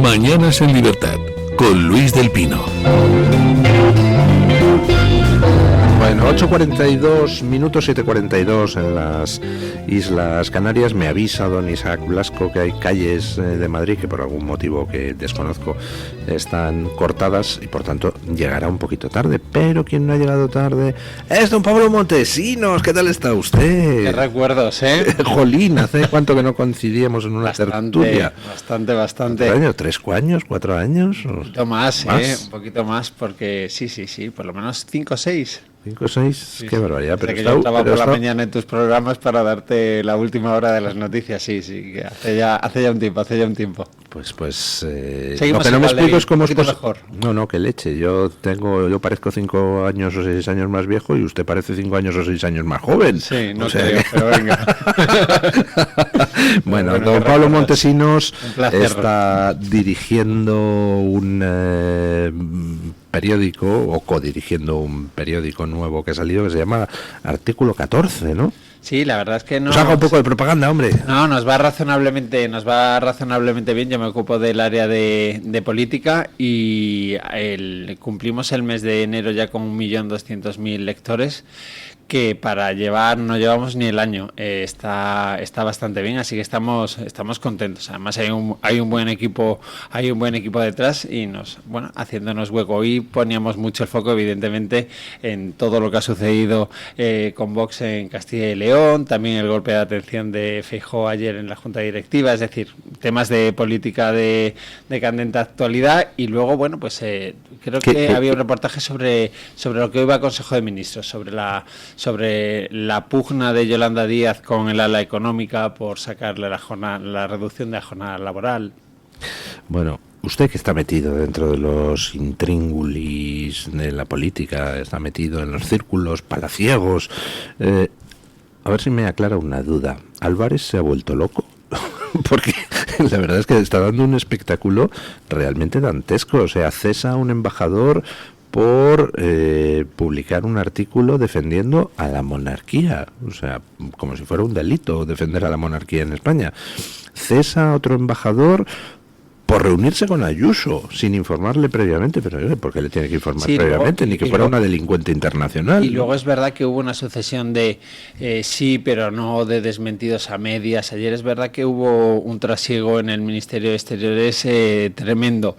Mañanas en Libertad, con Luis del Pino. Bueno, 8:42 minutos, 7:42 en las Islas Canarias. Me avisa don Isaac Blasco que hay calles de Madrid que por algún motivo que desconozco están cortadas y por tanto llegará un poquito tarde. Pero quien no ha llegado tarde es don Pablo Montesinos. ¿Qué tal está usted? Qué recuerdos, ¿eh? Jolín, ¿hace cuánto que no coincidíamos en una tertulia? Bastante. ¿3 años? ¿3 años? ¿4 años? Un poquito más, un poquito más, porque sí, por lo menos 5 o 6. 5 o 6, Sí, qué barbaridad. Pero yo estaba por la mañana en tus programas para darte la última hora de las noticias, sí, que hace ya un tiempo. Pues seguimos, lo que no me explico es cómo es mejor. No, que leche. Yo parezco 5 años o 6 años más viejo y usted parece 5 años o 6 años más joven. Sí, no creo, pero venga. Bueno, don Pablo Montesinos está dirigiendo un periódico o codirigiendo un periódico nuevo que ha salido que se llama Artículo 14, ¿no? Sí, la verdad es que no. Pues haga un poco de propaganda, hombre. No, nos va razonablemente bien. Yo me ocupo del área de política y cumplimos el mes de enero ya con 1.200.000 lectores, que no llevamos ni el año. Está bastante bien, así que estamos contentos. Además hay un buen equipo detrás y haciéndonos hueco. Hoy poníamos mucho el foco, evidentemente, en todo lo que ha sucedido con Vox en Castilla y León, también el golpe de atención de Feijóo ayer en la Junta Directiva, es decir, temas de política de candente actualidad. Y luego, creo que había un reportaje sobre lo que hoy va a Consejo de Ministros, sobre la pugna de Yolanda Díaz con el ala económica por sacarle la reducción de la jornada laboral. Bueno, usted que está metido dentro de los intríngulis de la política, está metido en los círculos palaciegos, a ver si me aclara una duda. ¿Álvarez se ha vuelto loco? Porque la verdad es que está dando un espectáculo realmente dantesco. O sea, cesa a un embajador por publicar un artículo defendiendo a la monarquía, o sea, como si fuera un delito defender a la monarquía en España. Cesa a otro embajador por reunirse con Ayuso sin informarle previamente, pero ¿por qué le tiene que informar previamente? Ni que fuera una delincuente internacional. Y luego es verdad que hubo una sucesión de sí, pero no, de desmentidos a medias. Ayer es verdad que hubo un trasiego en el Ministerio de Exteriores tremendo.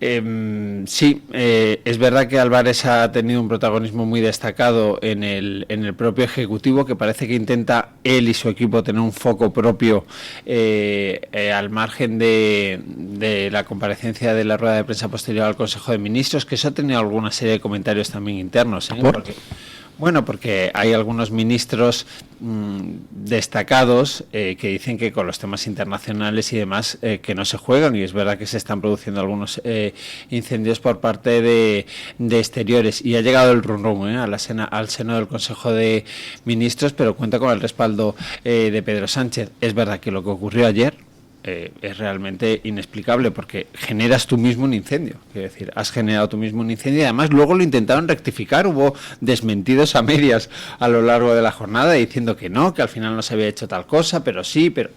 Es verdad que Álvarez ha tenido un protagonismo muy destacado en el propio Ejecutivo, que parece que intenta él y su equipo tener un foco propio al margen de la comparecencia de la rueda de prensa posterior al Consejo de Ministros, que eso ha tenido alguna serie de comentarios también internos, porque hay algunos ministros destacados que dicen que con los temas internacionales y demás que no se juegan, y es verdad que se están produciendo algunos incendios por parte de Exteriores, y ha llegado el rum al seno del Consejo de Ministros, pero cuenta con el respaldo de Pedro Sánchez. Es verdad que lo que ocurrió ayer es realmente inexplicable, porque generas tú mismo un incendio. Quiero decir, has generado tú mismo un incendio, y además luego lo intentaron rectificar. Hubo desmentidos a medias a lo largo de la jornada diciendo que no, que al final no se había hecho tal cosa, pero sí, pero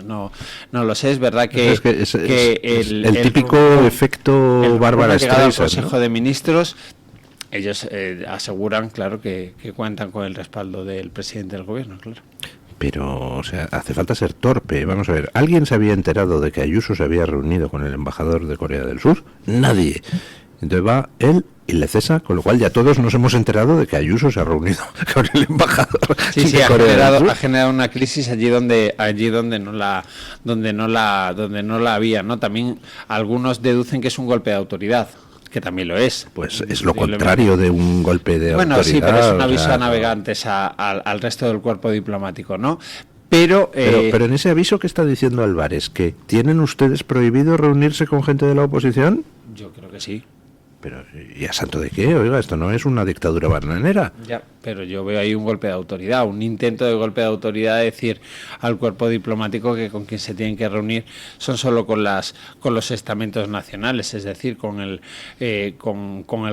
no lo sé. Es verdad que el típico efecto Bárbara Streisand, al Consejo de Ministros. Ellos aseguran, claro, que cuentan con el respaldo del presidente del gobierno, claro. Pero, o sea, hace falta ser torpe. Vamos a ver, ¿alguien se había enterado de que Ayuso se había reunido con el embajador de Corea del Sur? Nadie. Entonces va él y le cesa, con lo cual ya todos nos hemos enterado de que Ayuso se ha reunido con el embajador de Corea del Sur. Ha generado una crisis allí donde no la había, ¿no? También algunos deducen que es un golpe de autoridad, que también lo es. Pues es lo contrario de un golpe de autoridad. Bueno, sí, pero es un aviso a navegantes al resto del cuerpo diplomático, ¿no? Pero en ese aviso que está diciendo Álvarez, que ¿tienen ustedes prohibido reunirse con gente de la oposición? Yo creo que sí. Pero, ¿y a santo de qué? Oiga, esto no es una dictadura bananera. Ya. pero yo veo ahí un golpe de autoridad, un intento de golpe de autoridad, de decir al cuerpo diplomático que con quien se tienen que reunir son solo con los estamentos nacionales, es decir, con el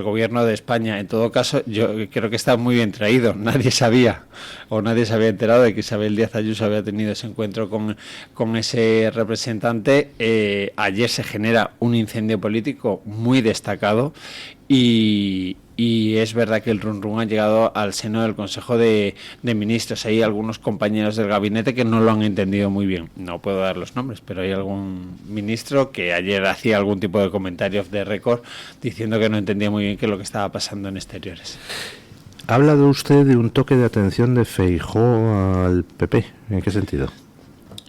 gobierno de España. En todo caso, yo creo que está muy bien traído. Nadie sabía o nadie se había enterado de que Isabel Díaz Ayuso había tenido ese encuentro con ese representante. Ayer se genera un incendio político muy destacado y es verdad que el run ha llegado al seno del Consejo de Ministros. Hay algunos compañeros del gabinete que no lo han entendido muy bien. No puedo dar los nombres, pero hay algún ministro que ayer hacía algún tipo de comentario off the record diciendo que no entendía muy bien qué es lo que estaba pasando en Exteriores. Ha hablado usted de un toque de atención de Feijóo al PP. ¿En qué sentido?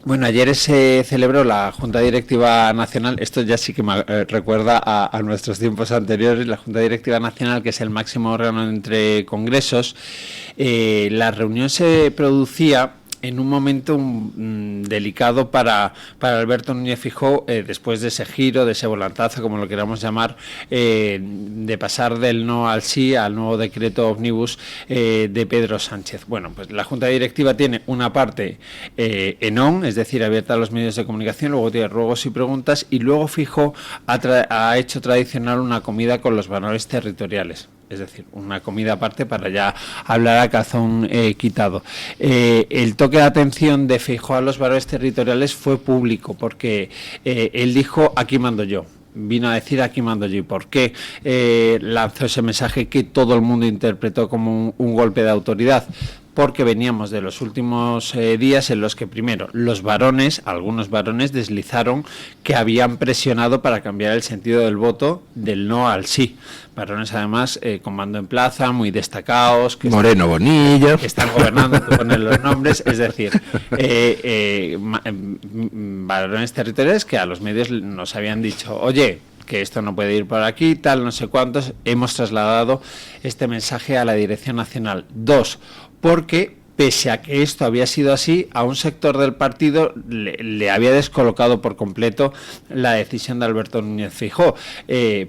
Bueno, ayer se celebró la Junta Directiva Nacional. Esto ya sí que me recuerda a nuestros tiempos anteriores. La Junta Directiva Nacional, que es el máximo órgano entre congresos. La reunión se producía en un momento delicado para Alberto Núñez Feijóo, después de ese giro, de ese volantazo, como lo queramos llamar, de pasar del no al sí al nuevo decreto ómnibus de Pedro Sánchez. Bueno, pues la Junta Directiva tiene una parte en on, es decir, abierta a los medios de comunicación, luego tiene ruegos y preguntas, y luego Feijóo ha hecho tradicional una comida con los varones territoriales. Es decir, una comida aparte para ya hablar a calzón quitado. El toque de atención de Feijóo a los varones territoriales fue público, porque él dijo: aquí mando yo. Vino a decir: aquí mando yo. ¿Y por qué lanzó ese mensaje que todo el mundo interpretó como un golpe de autoridad? Porque veníamos de los últimos días en los que primero algunos varones deslizaron que habían presionado para cambiar el sentido del voto del no al sí. Varones además con mando en plaza, muy destacados. Que Moreno Bonilla. Que están gobernando, te ponen los nombres, es decir, varones territoriales que a los medios nos habían dicho: oye, que esto no puede ir por aquí, tal, no sé cuántos. Hemos trasladado este mensaje a la Dirección Nacional. 2, porque pese a que esto había sido así, a un sector del partido le había descolocado por completo la decisión de Alberto Núñez Feijóo.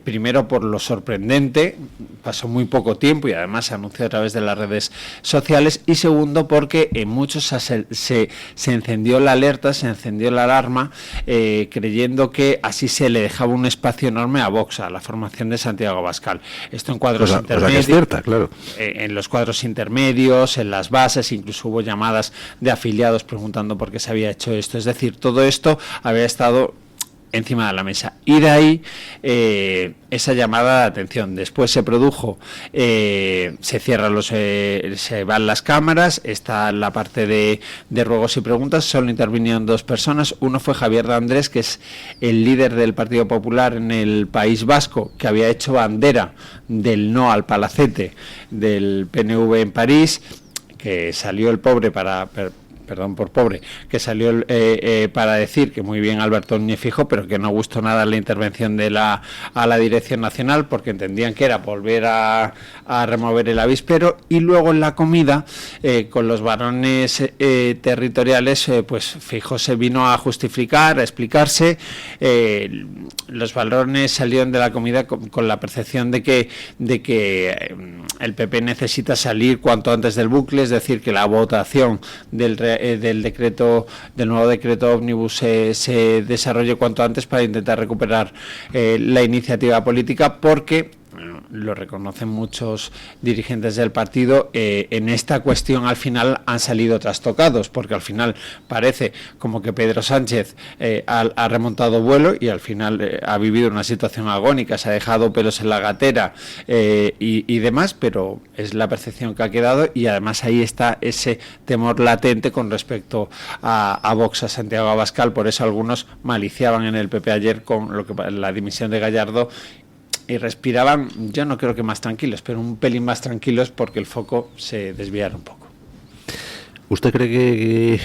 Primero por lo sorprendente, pasó muy poco tiempo y además se anunció a través de las redes sociales, y segundo porque en muchos se encendió la alerta, se encendió la alarma, creyendo que así se le dejaba un espacio enorme a Vox, a la formación de Santiago Abascal. Esto en cuadros intermedios, que es cierta, claro. En los cuadros intermedios, en las bases, incluso hubo llamadas de afiliados preguntando por qué se había hecho esto. Es decir, todo esto había estado encima de la mesa, y de ahí esa llamada de atención. Después se produjo, se cierran se van las cámaras, está la parte de ruegos y preguntas. Solo intervinieron 2 personas. Uno fue Javier de Andrés, que es el líder del Partido Popular en el País Vasco, que había hecho bandera del no al palacete del PNV en París, que salió el pobre que salió para decir que muy bien Alberto Núñez Feijóo, pero que no gustó nada la intervención a la Dirección Nacional, porque entendían que era volver a remover el avispero. Y luego en la comida, con los varones territoriales, pues Feijóo se vino a justificar, a explicarse. Los varones salieron de la comida con la percepción de que el PP necesita salir cuanto antes del bucle, es decir, que la votación del nuevo decreto ómnibus se desarrolle cuanto antes para intentar recuperar la iniciativa política, porque lo reconocen muchos dirigentes del partido, en esta cuestión al final han salido trastocados, porque al final parece como que Pedro Sánchez ha remontado vuelo y al final ha vivido una situación agónica, se ha dejado pelos en la gatera y demás, pero es la percepción que ha quedado, y además ahí está ese temor latente con respecto a Vox, a Santiago Abascal. Por eso algunos maliciaban en el PP ayer con la dimisión de Gallardo, y respiraban, yo no creo que más tranquilos, pero un pelín más tranquilos, porque el foco se desviara un poco. ¿Usted cree que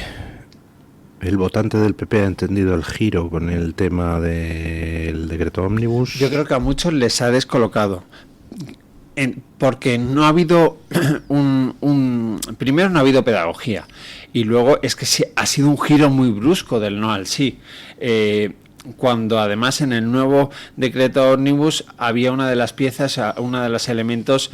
el votante del PP ha entendido el giro con el tema del decreto ómnibus? Yo creo que a muchos les ha descolocado, porque no ha habido primero no ha habido pedagogía, y luego es que ha sido un giro muy brusco del no al sí. cuando además en el nuevo decreto ómnibus había una de las piezas, uno de los elementos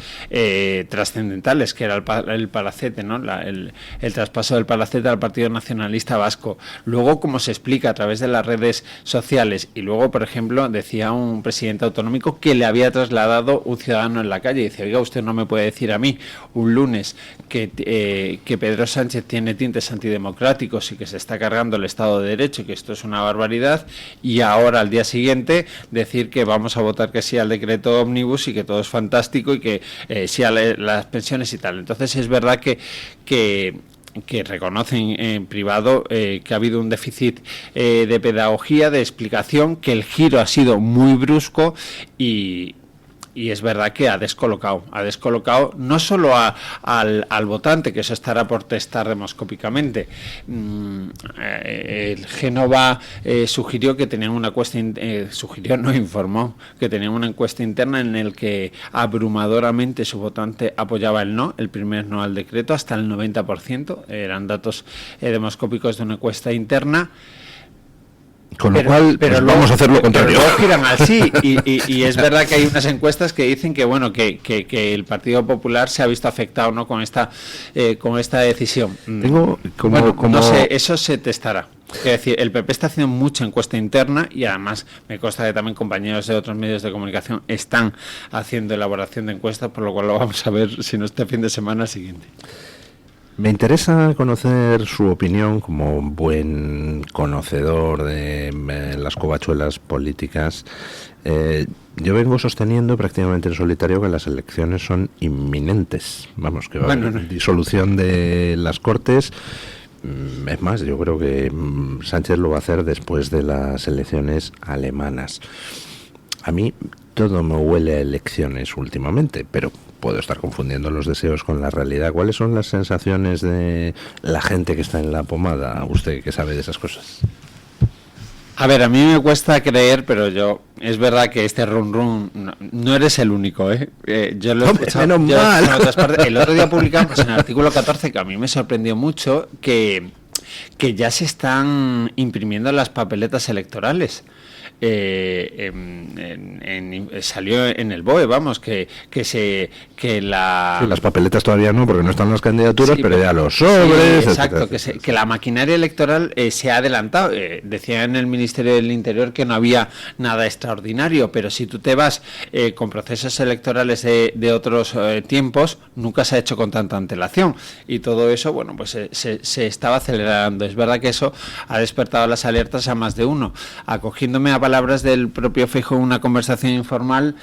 trascendentales, que era el palacete, ¿no? El traspaso del palacete al Partido Nacionalista Vasco. Luego, como se explica a través de las redes sociales, y luego, por ejemplo, decía un presidente autonómico que le había trasladado un ciudadano en la calle, y dice, oiga, usted no me puede decir a mí un lunes que Pedro Sánchez tiene tintes antidemocráticos y que se está cargando el Estado de Derecho y que esto es una barbaridad, y ahora al día siguiente decir que vamos a votar que sí al decreto ómnibus y que todo es fantástico y que sí a las pensiones y tal. Entonces es verdad que reconocen en privado que ha habido un déficit de pedagogía, de explicación, que el giro ha sido muy brusco y es verdad que ha descolocado no solo al votante, que eso estará por testar demoscópicamente. El Génova sugirió que tenían una encuesta, informó que tenían una encuesta interna en el que abrumadoramente su votante apoyaba el no, el primer no al decreto, hasta el 90%, eran datos demoscópicos de una encuesta interna. Con lo cual, pues luego, vamos a hacer lo contrario. Pero luego giran al sí, y es verdad que hay unas encuestas que dicen que bueno que el Partido Popular se ha visto afectado, ¿no?, con esta decisión. No sé, eso se testará. Es decir, el PP está haciendo mucha encuesta interna y además me consta que también compañeros de otros medios de comunicación están haciendo elaboración de encuestas, por lo cual lo vamos a ver si no este fin de semana siguiente. Me interesa conocer su opinión como buen conocedor de las covachuelas políticas. Yo vengo sosteniendo prácticamente en solitario que las elecciones son inminentes. Vamos, que va a haber disolución de las Cortes. Es más, yo creo que Sánchez lo va a hacer después de las elecciones alemanas. A mí todo me huele a elecciones últimamente, pero puedo estar confundiendo los deseos con la realidad. ¿Cuáles son las sensaciones de la gente que está en la pomada? Usted que sabe de esas cosas. A ver, a mí me cuesta creer, pero es verdad que este run no eres el único, ¿eh? Yo lo he escuchado en otras partes. El otro día publicamos en el artículo 14, que a mí me sorprendió mucho, que ya se están imprimiendo las papeletas electorales. Salió en el BOE, vamos, las papeletas todavía no, porque no están las candidaturas, sí, pero ya los sobres, sí, exacto, que la maquinaria electoral se ha adelantado. Decía en el Ministerio del Interior que no había nada extraordinario, pero si tú te vas con procesos electorales de otros tiempos, nunca se ha hecho con tanta antelación, y todo eso, bueno, pues se estaba acelerando. Es verdad que eso ha despertado las alertas a más de uno. Acogiéndome a palabras del propio Feijóo en una conversación informal,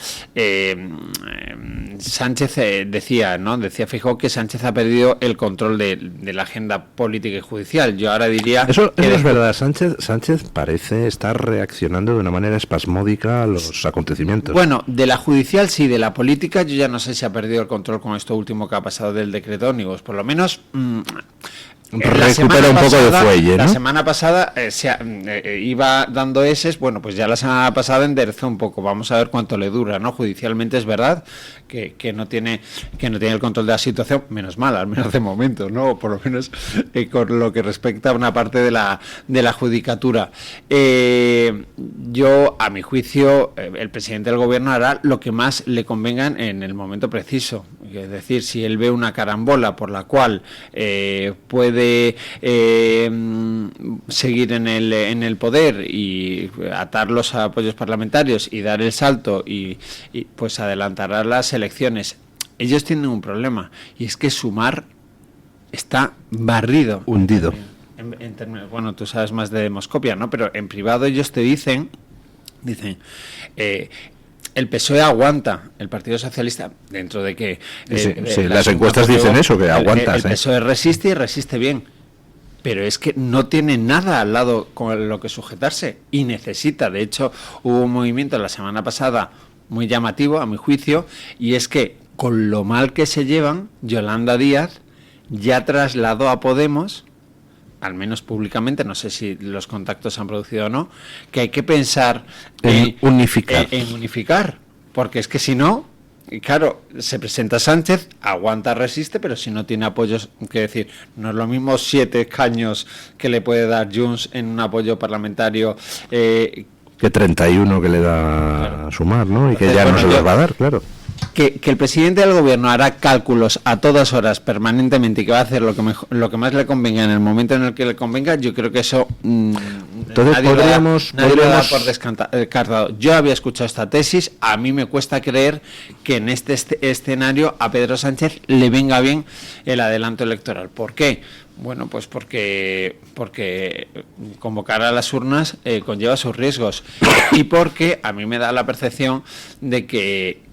Sánchez decía Feijóo que Sánchez ha perdido el control de la agenda política y judicial. Yo ahora diría eso es verdad. Sánchez parece estar reaccionando de una manera espasmódica a los acontecimientos. Bueno, de la judicial sí, de la política yo ya no sé si ha perdido el control con esto último que ha pasado del decreto ómnibus. Por lo menos recupera un poco de fuelle, ¿no? La semana pasada iba dando eses, bueno, pues ya la semana pasada enderezó un poco. Vamos a ver cuánto le dura, ¿no? Judicialmente es verdad que no tiene el control de la situación, menos mal, al menos de momento, ¿no? Por lo menos con lo que respecta a una parte de la judicatura. Yo, a mi juicio, el presidente del gobierno hará lo que más le convenga en el momento preciso. Es decir, si él ve una carambola por la cual puede seguir en el poder y atar los apoyos parlamentarios y dar el salto y pues adelantará las elecciones. Ellos tienen un problema, y es que Sumar está barrido, hundido. En términos, bueno, tú sabes más de Demoscopia, ¿no? Pero en privado ellos te dicen el PSOE aguanta, el Partido Socialista, dentro de que las encuestas dicen eso, que aguantas. El PSOE resiste y resiste bien, pero es que no tiene nada al lado con lo que sujetarse y necesita. De hecho, hubo un movimiento la semana pasada muy llamativo, a mi juicio, y es que con lo mal que se llevan, Yolanda Díaz ya trasladó a Podemos, al menos públicamente, no sé si los contactos se han producido o no, que hay que pensar en unificar, porque es que si no, claro, se presenta Sánchez, aguanta, resiste, pero si no tiene apoyos, que decir, no es lo mismo 7 escaños que le puede dar Junts en un apoyo parlamentario Que 31 que le da a sumar, ¿no? Y que Entonces, ya no bueno, se los va a dar, claro. Que el presidente del gobierno hará cálculos a todas horas permanentemente y que va a hacer lo que más le convenga en el momento en el que le convenga, yo creo que eso entonces nadie podríamos lo da por descartado. Yo había escuchado esta tesis, a mí me cuesta creer que en este escenario a Pedro Sánchez le venga bien el adelanto electoral. ¿Por qué? Bueno, pues porque convocar a las urnas conlleva sus riesgos y porque a mí me da la percepción de que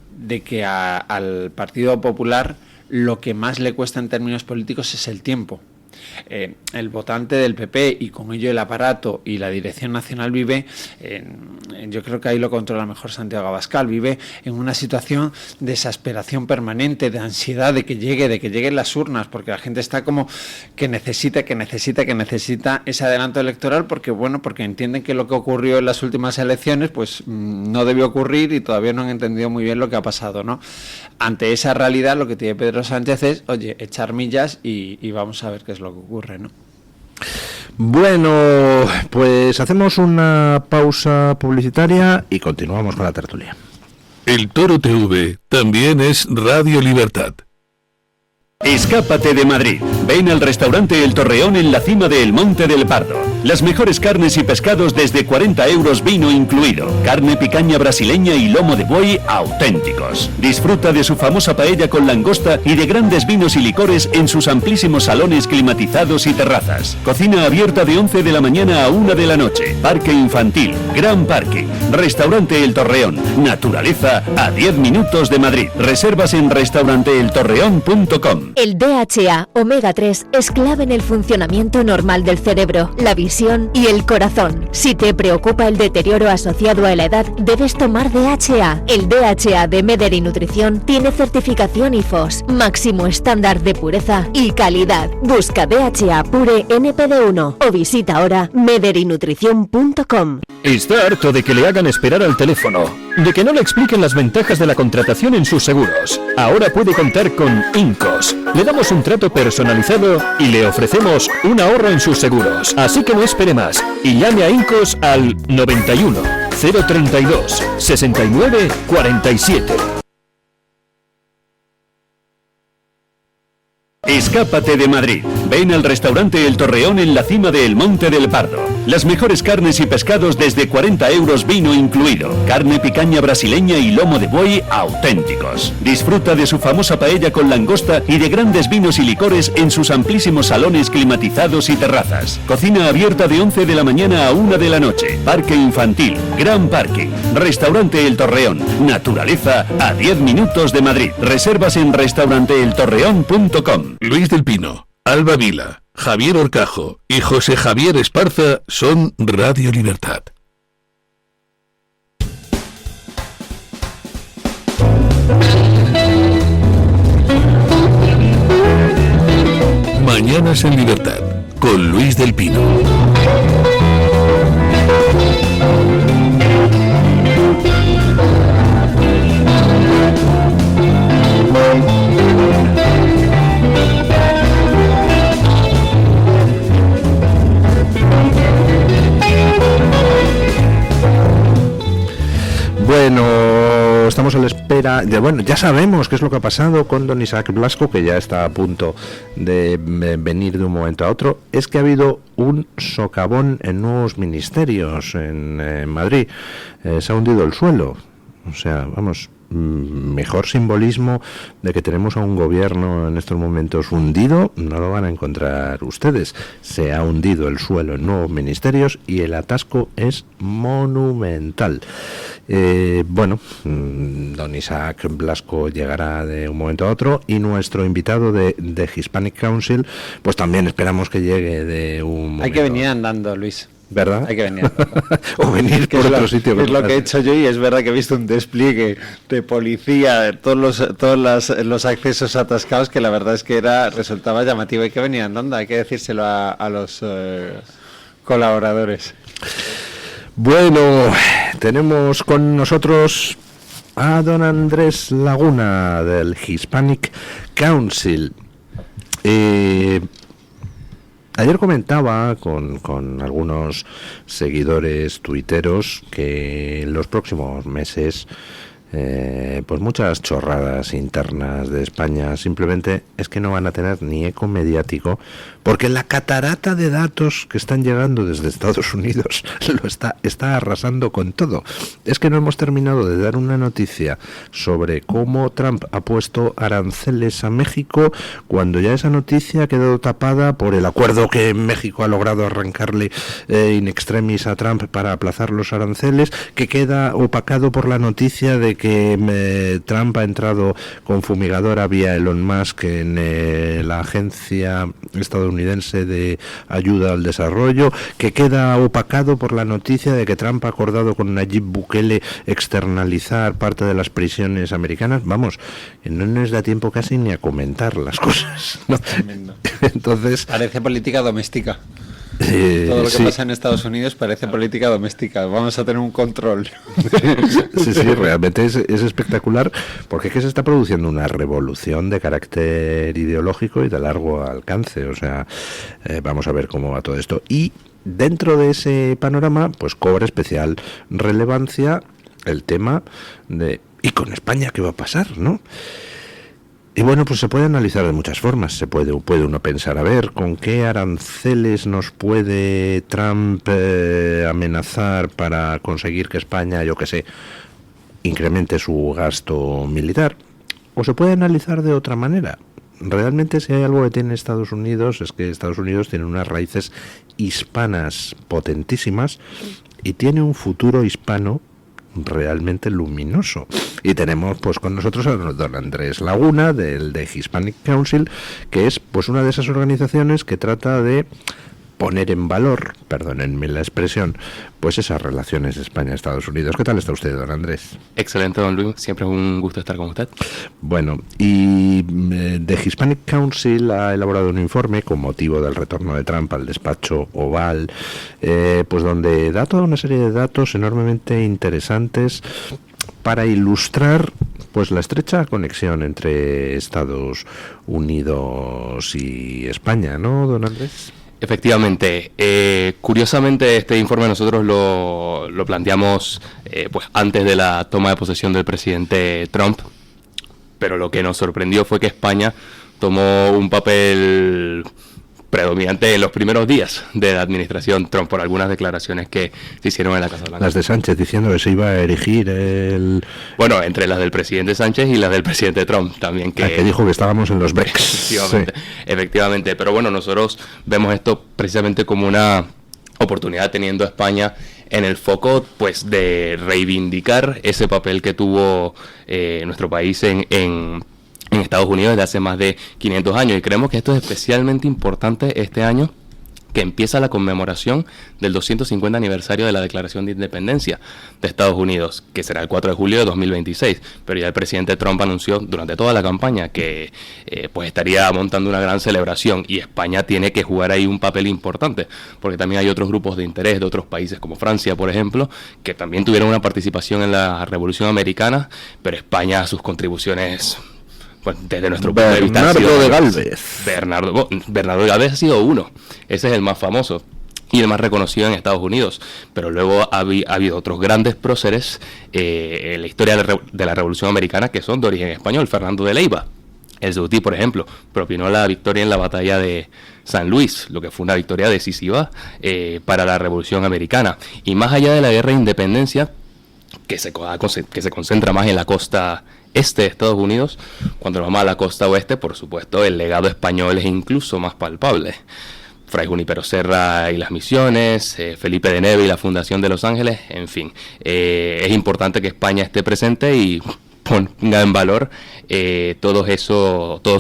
al Partido Popular lo que más le cuesta en términos políticos es el tiempo. El votante del PP y con ello el aparato y la dirección nacional vive, yo creo que ahí lo controla mejor Santiago Abascal, vive en una situación de exasperación permanente, de ansiedad de que lleguen las urnas, porque la gente está como que necesita ese adelanto electoral porque entienden que lo que ocurrió en las últimas elecciones pues no debió ocurrir y todavía no han entendido muy bien lo que ha pasado, ¿no? Ante esa realidad lo que tiene Pedro Sánchez es, oye, echar millas y vamos a ver qué es lo que ocurre, ¿no? Bueno, pues hacemos una pausa publicitaria y continuamos con la tertulia. El Toro TV también es Radio Libertad. Escápate de Madrid. Ven al restaurante El Torreón en la cima del Monte del Pardo. Las mejores carnes y pescados desde 40 euros, vino incluido. Carne picaña brasileña y lomo de buey auténticos. Disfruta de su famosa paella con langosta y de grandes vinos y licores en sus amplísimos salones climatizados y terrazas. Cocina abierta de 11 de la mañana a 1 de la noche. Parque infantil, gran parking. Restaurante El Torreón. Naturaleza a 10 minutos de Madrid. Reservas en restauranteeltorreón.com. El DHA Omega 3 es clave en el funcionamiento normal del cerebro, la visión y el corazón. Si te preocupa el deterioro asociado a la edad, debes tomar DHA. El DHA de Mederi Nutrición tiene certificación IFOS, máximo estándar de pureza y calidad. Busca DHA Pure NPD1 o visita ahora mederinutrición.com. ¿Está harto de que le hagan esperar al teléfono? ¿De que no le expliquen las ventajas de la contratación en sus seguros? Ahora puede contar con Incos. Le damos un trato personalizado y le ofrecemos un ahorro en sus seguros. Así que no espere más y llame a Incos al 91 032 69 47. Escápate de Madrid. Ven al restaurante El Torreón en la cima del Monte del Pardo. Las mejores carnes y pescados desde 40 euros, vino incluido. Carne picaña brasileña y lomo de buey auténticos. Disfruta de su famosa paella con langosta y de grandes vinos y licores en sus amplísimos salones climatizados y terrazas. Cocina abierta de 11 de la mañana a 1 de la noche. Parque infantil, gran parking. Restaurante El Torreón. Naturaleza a 10 minutos de Madrid. Reservas en restauranteeltorreón.com. Luis del Pino, Alba Vila, Javier Horcajo y José Javier Esparza son Radio Libertad. Mañanas en Libertad, con Luis del Pino. Bueno, estamos a la espera de, bueno, ya sabemos qué es lo que ha pasado con don Isaac Blasco, que ya está a punto de venir de un momento a otro. Es que ha habido un socavón en nuevos ministerios en Madrid. Se ha hundido el suelo. O sea, vamos, mejor simbolismo de que tenemos a un gobierno en estos momentos hundido no lo van a encontrar ustedes. Se ha hundido el suelo en nuevos ministerios y el atasco es monumental. Bueno, don Isaac Blasco llegará de un momento a otro y nuestro invitado de Hispanic Council pues también esperamos que llegue de un momento. Hay que venir andando, Luis. ¿Verdad? Hay que venir andando. O venir por otro sitio. Es lo que he hecho yo y es verdad que he visto un despliegue de policía, de todos los accesos atascados que la verdad es que resultaba llamativo. Hay que venir andando, hay que decírselo a los colaboradores. Bueno, tenemos con nosotros a don Andrés Laguna del Hispanic Council. Ayer comentaba con algunos seguidores tuiteros que en los próximos meses pues muchas chorradas internas de España simplemente es que no van a tener ni eco mediático, porque la catarata de datos que están llegando desde Estados Unidos está arrasando con todo. Es que no hemos terminado de dar una noticia sobre cómo Trump ha puesto aranceles a México, cuando ya esa noticia ha quedado tapada por el acuerdo que México ha logrado arrancarle in extremis a Trump para aplazar los aranceles, que queda opacado por la noticia de que Trump ha entrado con fumigadora vía Elon Musk en la agencia estadounidense de ayuda al desarrollo, que queda opacado por la noticia de que Trump ha acordado con Nayib Bukele externalizar parte de las prisiones americanas. Vamos, no nos da tiempo casi ni a comentar las cosas, ¿no? Entonces parece política doméstica. Todo lo que pasa en Estados Unidos parece política doméstica. Vamos a tener un control. Sí, realmente es espectacular, porque es que se está produciendo una revolución de carácter ideológico y de largo alcance. O sea, vamos a ver cómo va todo esto. Y dentro de ese panorama, pues cobra especial relevancia el tema de ¿y con España qué va a pasar, no? Y bueno, pues se puede analizar de muchas formas. Puede uno pensar, a ver, ¿con qué aranceles nos puede Trump amenazar para conseguir que España, yo qué sé, incremente su gasto militar? O se puede analizar de otra manera. Realmente, si hay algo que tiene Estados Unidos, es que Estados Unidos tiene unas raíces hispanas potentísimas y tiene un futuro hispano realmente luminoso. Y tenemos pues con nosotros a don Andrés Laguna de Hispanic Council, que es pues una de esas organizaciones que trata de poner en valor, perdónenme la expresión, pues esas relaciones España-Estados Unidos. ¿Qué tal está usted, don Andrés? Excelente, don Luis. Siempre es un gusto estar con usted. Bueno, y The Hispanic Council ha elaborado un informe con motivo del retorno de Trump al despacho Oval, pues donde da toda una serie de datos enormemente interesantes para ilustrar pues la estrecha conexión entre Estados Unidos y España, ¿no, don Andrés? Efectivamente, curiosamente este informe nosotros lo planteamos pues antes de la toma de posesión del presidente Trump, pero lo que nos sorprendió fue que España tomó un papel predominante en los primeros días de la administración Trump por algunas declaraciones que se hicieron en la Casa Blanca. Las de Sánchez diciendo que se iba a erigir el... Bueno, entre las del presidente Sánchez y las del presidente Trump también. Que dijo que estábamos en los BRICS. Efectivamente, sí. Efectivamente, pero bueno, nosotros vemos esto precisamente como una oportunidad, teniendo a España en el foco pues de reivindicar ese papel que tuvo nuestro país en Estados Unidos desde hace más de 500 años, y creemos que esto es especialmente importante este año, que empieza la conmemoración del 250 aniversario de la Declaración de Independencia de Estados Unidos, que será el 4 de julio de 2026, pero ya el presidente Trump anunció durante toda la campaña que pues estaría montando una gran celebración, y España tiene que jugar ahí un papel importante, porque también hay otros grupos de interés de otros países como Francia, por ejemplo, que también tuvieron una participación en la Revolución Americana, pero España, sus contribuciones... Pues desde nuestro punto de vista, Bernardo de Galvez. Bernardo de Galvez ha sido uno. Ese es el más famoso y el más reconocido en Estados Unidos. Pero luego ha habido otros grandes próceres en la historia de la Revolución Americana que son de origen español. Fernando de Leiva, el Ceutí, por ejemplo, propinó la victoria en la batalla de San Luis, lo que fue una victoria decisiva para la Revolución Americana. Y más allá de la guerra de independencia, que se concentra más en la costa este de Estados Unidos, cuando nos vamos a la costa oeste, por supuesto, el legado español es incluso más palpable. Fray Junípero Serra y las misiones, Felipe de Neve y la Fundación de Los Ángeles, en fin. Es importante que España esté presente y ponga en valor todo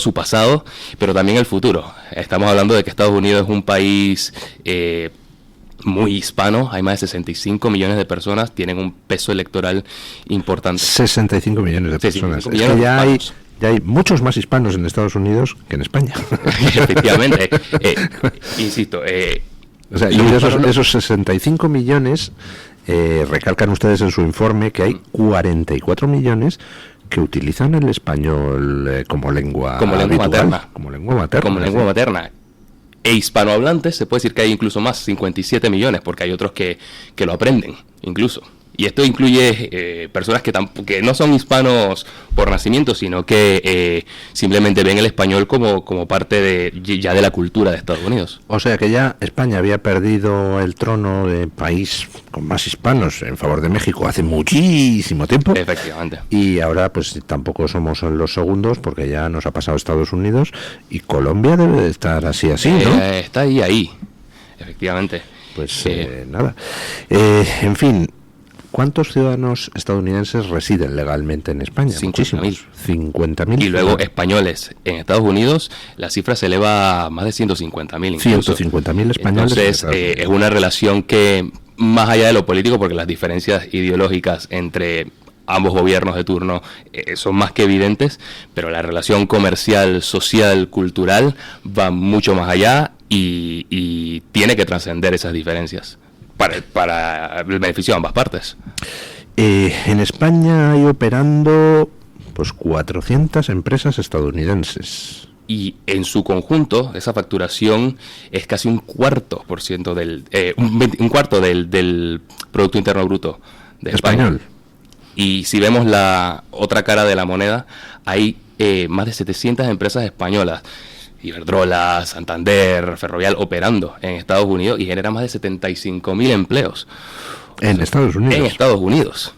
su pasado, pero también el futuro. Estamos hablando de que Estados Unidos es un país... muy hispano, hay más de 65 millones de personas, tienen un peso electoral importante. 65 millones de personas. Millones es que ya hay muchos más hispanos en Estados Unidos que en España. Efectivamente. Insisto. O sea, y esos 65 millones, recalcan ustedes en su informe que hay 44 millones que utilizan el español como lengua materna. Como lengua materna. E hispanohablantes, se puede decir que hay incluso más, 57 millones, porque hay otros que lo aprenden, incluso. Y esto incluye personas que no son hispanos por nacimiento, sino que simplemente ven el español como parte ya de la cultura de Estados Unidos. O sea que ya España había perdido el trono de país con más hispanos en favor de México hace muchísimo tiempo. Efectivamente. Y ahora pues tampoco somos los segundos, porque ya nos ha pasado Estados Unidos, y Colombia debe de estar así, ¿no? Está ahí, efectivamente. Pues nada. En fin, ¿cuántos ciudadanos estadounidenses residen legalmente en España? 50.000. 50.000. Y luego españoles en Estados Unidos, la cifra se eleva a más de 150.000 incluso. 150.000 españoles. Entonces, es una relación que, más allá de lo político, porque las diferencias ideológicas entre ambos gobiernos de turno son más que evidentes, pero la relación comercial, social, cultural va mucho más allá y tiene que trascender esas diferencias para el beneficio de ambas partes. En España hay operando pues 400 empresas estadounidenses. Y en su conjunto, esa facturación es casi un cuarto del Producto Interno Bruto de español. España. Y si vemos la otra cara de la moneda, hay más de 700 empresas españolas, Iberdrola, Santander, Ferrovial, operando en Estados Unidos y genera más de 75.000 empleos. En Estados Unidos. En Estados Unidos.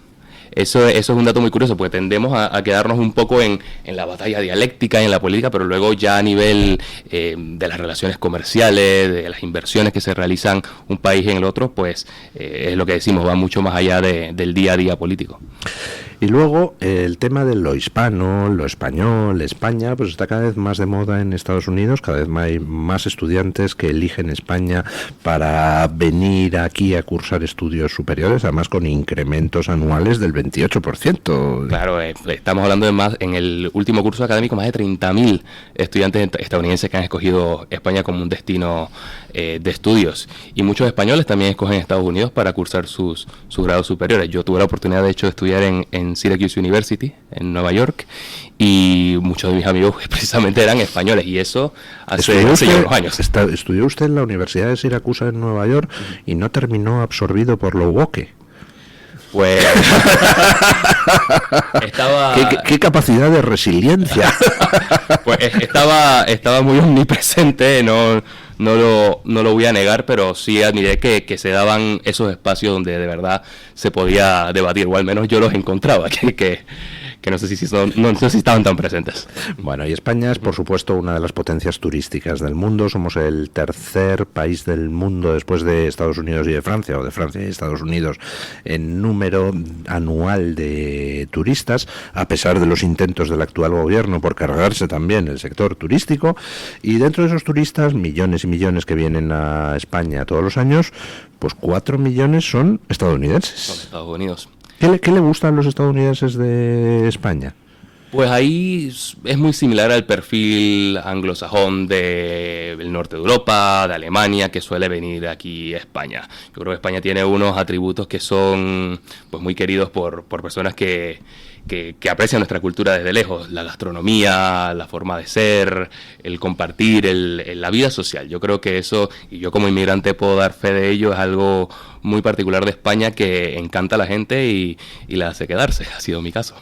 Eso es un dato muy curioso, porque tendemos a quedarnos un poco en la batalla dialéctica y en la política, pero luego ya a nivel de las relaciones comerciales, de las inversiones que se realizan un país en el otro, pues es lo que decimos, va mucho más allá del día a día político. Y luego el tema de lo hispano, lo español, España, pues está cada vez más de moda en Estados Unidos, cada vez hay más estudiantes que eligen España para venir aquí a cursar estudios superiores, además con incrementos anuales del 28%. Claro, estamos hablando de más, en el último curso académico, más de 30.000 estudiantes estadounidenses que han escogido España como un destino de estudios. Y muchos españoles también escogen Estados Unidos para cursar sus grados superiores. Yo tuve la oportunidad, de hecho, de estudiar en Syracuse University, en Nueva York, y muchos de mis amigos precisamente eran españoles, y eso hace ya unos años. Estudió usted en la Universidad de Siracusa en Nueva York y no terminó absorbido por lo woke. Pues estaba... ¿Qué capacidad de resiliencia? Pues estaba muy omnipresente, no lo voy a negar, pero sí admiré que se daban esos espacios donde de verdad se podía debatir, o al menos yo los encontraba, que no sé si estaban tan presentes. Bueno, y España es, por supuesto, una de las potencias turísticas del mundo. Somos el tercer país del mundo después de Estados Unidos y de Francia, o de Francia y Estados Unidos, en número anual de turistas, a pesar de los intentos del actual gobierno por cargarse también el sector turístico. Y dentro de esos turistas, millones y millones que vienen a España todos los años, pues 4 millones son estadounidenses. Son Estados Unidos. ¿Qué le gusta a los estadounidenses de España? Pues ahí es muy similar al perfil anglosajón del norte de Europa, de Alemania, que suele venir aquí a España. Yo creo que España tiene unos atributos que son pues muy queridos por personas que aprecian nuestra cultura desde lejos: la gastronomía, la forma de ser, el compartir, la vida social. Yo creo que eso, y yo como inmigrante puedo dar fe de ello, es algo muy particular de España que encanta a la gente y la hace quedarse. Ha sido mi caso.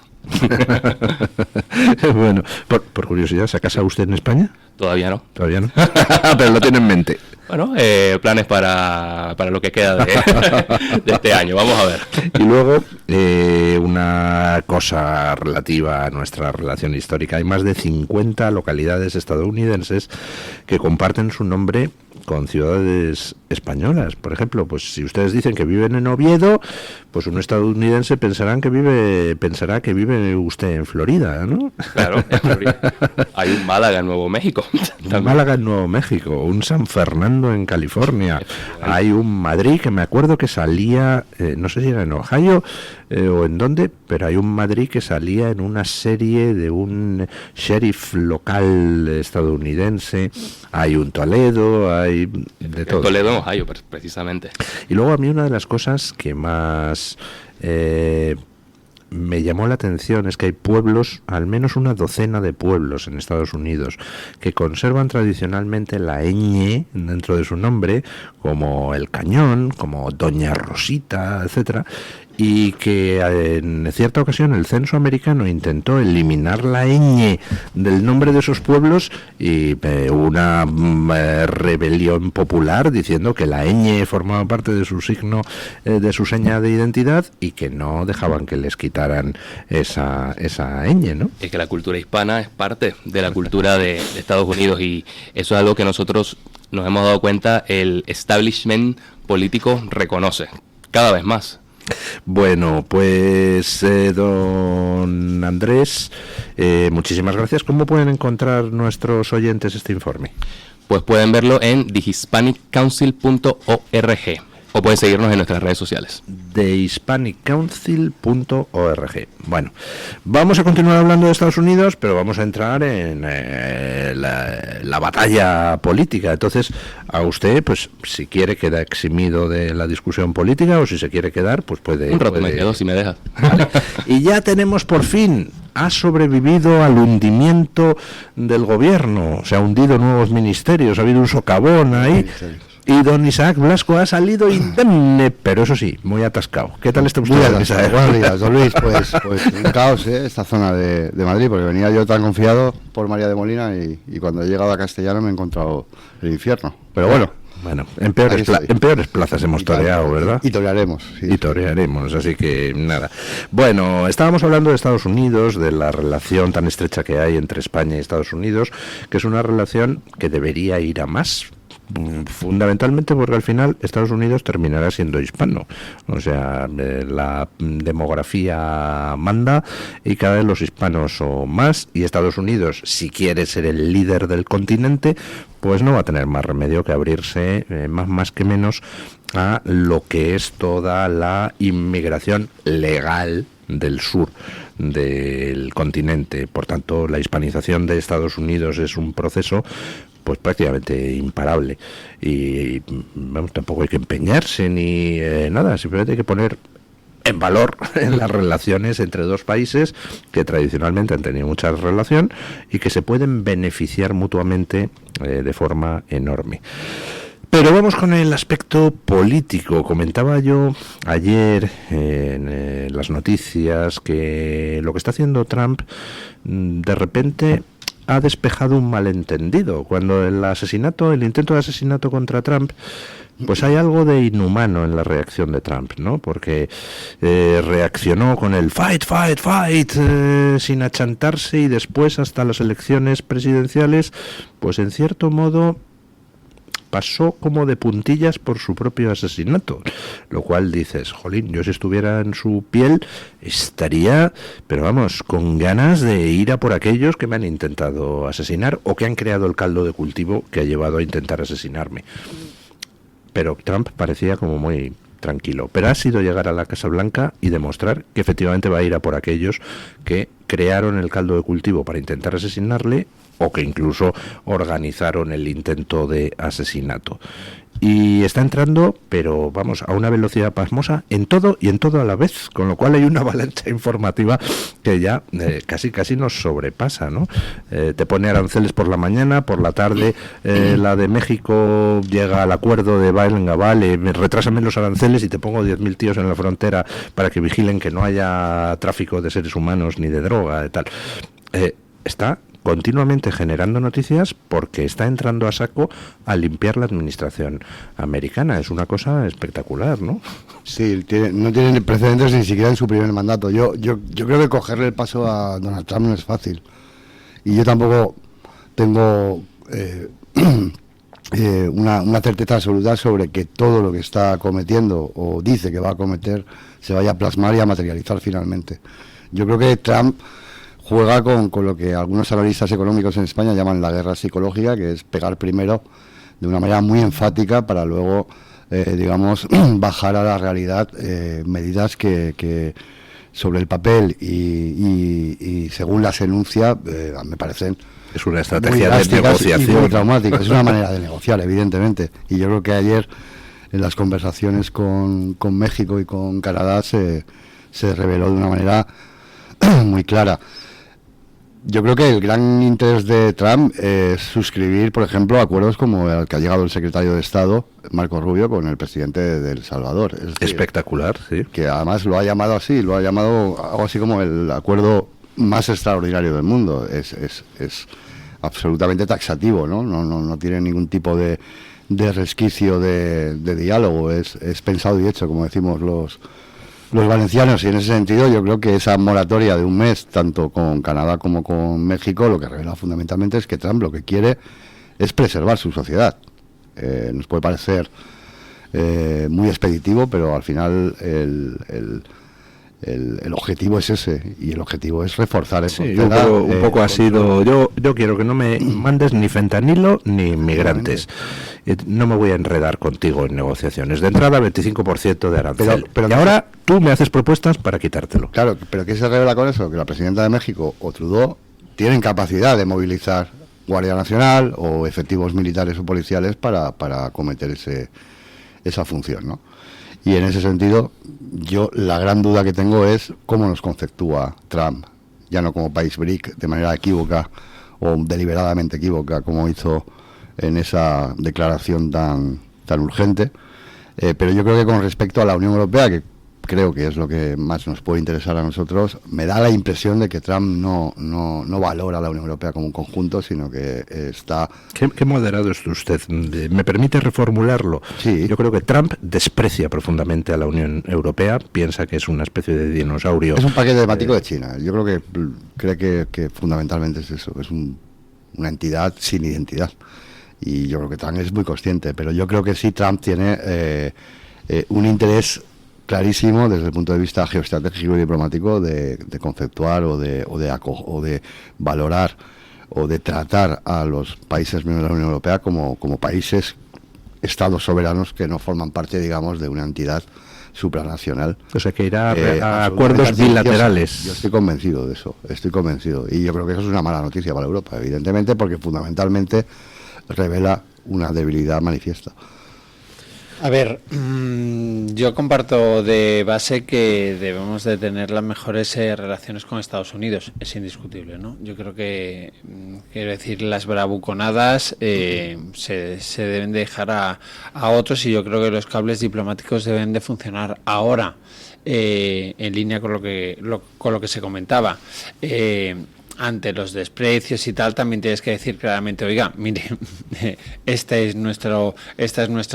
Bueno, por curiosidad, ¿se ha casado usted en España? Todavía no. Todavía no. Pero lo tiene en mente. Bueno, planes para lo que queda de este año, vamos a ver. Y luego, una cosa relativa a nuestra relación histórica. Hay más de 50 localidades estadounidenses que comparten su nombre con ciudades españolas. Por ejemplo, pues si ustedes dicen que viven en Oviedo, pues un estadounidense pensará que vive usted en Florida, ¿no? Claro, en Florida. Hay un Málaga en Nuevo México. Un Málaga en Nuevo México, un San Fernando en California. Hay un Madrid que me acuerdo que salía, no sé si era en Ohio o en dónde, pero hay un Madrid que salía en una serie de un sheriff local estadounidense. Hay un Toledo, hay de todo. Toledo en Ohio, precisamente. Y luego a mí una de las cosas que más me llamó la atención es que hay pueblos, al menos una docena de pueblos en Estados Unidos, que conservan tradicionalmente la ñ dentro de su nombre, como El Cañón, como Doña Rosita, etcétera, y que en cierta ocasión el censo americano intentó eliminar la ñ del nombre de esos pueblos y hubo una rebelión popular diciendo que la ñ formaba parte de su signo, de su seña de identidad, y que no dejaban que les quitaran esa ñ, ¿no? Es que la cultura hispana es parte de la cultura de Estados Unidos, y eso es algo que nosotros nos hemos dado cuenta, el establishment político reconoce cada vez más. Bueno, pues don Andrés, muchísimas gracias. ¿Cómo pueden encontrar nuestros oyentes este informe? Pues pueden verlo en thehispaniccouncil.org o pueden seguirnos en nuestras redes sociales. thehispaniccouncil.org. Bueno, vamos a continuar hablando de Estados Unidos, pero vamos a entrar en la batalla política. Entonces, a usted, pues, si quiere, queda eximido de la discusión política, o si se quiere quedar, pues puede... Un rato me quedo, si me dejas. Vale. Y ya tenemos por fin... ha sobrevivido al hundimiento del gobierno, se ha hundido nuevos ministerios, ha habido un socavón ahí, y don Isaac Blasco ha salido indemne, pero eso sí, muy atascado. ¿Qué tal está usted, don Isaac? Buenos días, don Luis. Pues un caos, esta zona de Madrid, porque venía yo tan confiado por María de Molina y cuando he llegado a Castellano me he encontrado el infierno. Pero bueno, en peores plazas hemos toreado, ¿verdad? Y torearemos, sí. Y torearemos, así que nada. Bueno, estábamos hablando de Estados Unidos, de la relación tan estrecha que hay entre España y Estados Unidos, que es una relación que debería ir a más, fundamentalmente porque al final Estados Unidos terminará siendo hispano, o sea, la demografía manda y cada vez los hispanos son más, y Estados Unidos, si quiere ser el líder del continente, pues no va a tener más remedio que abrirse más que menos a lo que es toda la inmigración legal del sur del continente. Por tanto, la hispanización de Estados Unidos es un proceso pues prácticamente imparable, y vamos, tampoco hay que empeñarse ni nada, simplemente hay que poner en valor en las relaciones entre dos países que tradicionalmente han tenido mucha relación y que se pueden beneficiar mutuamente de forma enorme. Pero vamos con el aspecto político. Comentaba yo ayer en las noticias que lo que está haciendo Trump de repente ha despejado un malentendido. Cuando el intento de asesinato contra Trump, pues hay algo de inhumano en la reacción de Trump, ¿no? Porque reaccionó con el fight, sin achantarse, y después hasta las elecciones presidenciales, pues en cierto modo pasó como de puntillas por su propio asesinato, lo cual dices, jolín, yo si estuviera en su piel estaría, pero vamos, con ganas de ir a por aquellos que me han intentado asesinar o que han creado el caldo de cultivo que ha llevado a intentar asesinarme. Pero Trump parecía como muy tranquilo, pero ha sido llegar a la Casa Blanca y demostrar que efectivamente va a ir a por aquellos que crearon el caldo de cultivo para intentar asesinarle, o que incluso organizaron el intento de asesinato. Y está entrando, pero vamos, a una velocidad pasmosa en todo y en todo a la vez, con lo cual hay una avalancha informativa que ya casi nos sobrepasa, ¿no? Te pone aranceles por la mañana, por la tarde la de México llega al acuerdo de venga, vale, retrásame los aranceles y te pongo 10.000 tíos en la frontera para que vigilen que no haya tráfico de seres humanos ni de droga y tal. Está continuamente generando noticias porque está entrando a saco a limpiar la administración americana. Es una cosa espectacular, ¿no? Sí, no tiene precedentes ni siquiera en su primer mandato. Yo creo que cogerle el paso a Donald Trump no es fácil. Y yo tampoco tengo una certeza absoluta sobre que todo lo que está cometiendo o dice que va a cometer se vaya a plasmar y a materializar finalmente. Yo creo que Trump juega con lo que algunos analistas económicos en España llaman la guerra psicológica, que es pegar primero de una manera muy enfática para luego, bajar a la realidad medidas que sobre el papel y según las enuncia me parecen es una estrategia de negociación y muy traumática. Es una manera de negociar, evidentemente, y yo creo que ayer en las conversaciones con México y con Canadá se se reveló de una manera muy clara. Yo creo que el gran interés de Trump es suscribir, por ejemplo, acuerdos como el que ha llegado el secretario de Estado, Marco Rubio, con el presidente de El Salvador. Es decir, espectacular, sí. Que además lo ha llamado así, lo ha llamado algo así como el acuerdo más extraordinario del mundo. Es absolutamente taxativo, ¿no? No tiene ningún tipo de resquicio de diálogo. Es pensado y hecho, como decimos los valencianos, y en ese sentido yo creo que esa moratoria de un mes, tanto con Canadá como con México, lo que revela fundamentalmente es que Trump lo que quiere es preservar su sociedad. Nos puede parecer muy expeditivo, pero al final el objetivo es ese, y el objetivo es reforzar eso. Sí, un poco ha sido, yo quiero que no me mandes ni fentanilo ni inmigrantes. No me voy a enredar contigo en negociaciones. De entrada, 25% de arancel. Pero y ahora tú me haces propuestas para quitártelo. Claro, pero ¿qué se revela con eso? Que la presidenta de México o Trudeau tienen capacidad de movilizar Guardia Nacional o efectivos militares o policiales para acometer esa función, ¿no? Y en ese sentido, yo la gran duda que tengo es cómo nos conceptúa Trump, ya no como país BRIC de manera equívoca o deliberadamente equívoca, como hizo en esa declaración tan urgente, pero yo creo que con respecto a la Unión Europea, que creo que es lo que más nos puede interesar a nosotros, me da la impresión de que Trump no valora a la Unión Europea como un conjunto, sino que está... ¿Qué moderado es usted? ¿Me permite reformularlo? Sí. Yo creo que Trump desprecia profundamente a la Unión Europea, piensa que es una especie de dinosaurio. Es un paquete temático de China. Yo creo que cree que fundamentalmente es eso, es una entidad sin identidad. Y yo creo que Trump es muy consciente, pero yo creo que sí Trump tiene un interés clarísimo desde el punto de vista geoestratégico y diplomático de conceptuar o de valorar o de tratar a los países miembros de la Unión Europea como países, estados soberanos que no forman parte, digamos, de una entidad supranacional. O sea, que irá a acuerdos bilaterales. Yo estoy convencido de eso, y yo creo que eso es una mala noticia para Europa, evidentemente, porque fundamentalmente revela una debilidad manifiesta. A ver, yo comparto de base que debemos de tener las mejores relaciones con Estados Unidos, es indiscutible, ¿no? Yo creo que, quiero decir, las bravuconadas se deben de dejar a otros, y yo creo que los cables diplomáticos deben de funcionar ahora, en línea con lo que se comentaba. Ante los desprecios y tal, también tienes que decir claramente, oiga, mire, esta es nuestra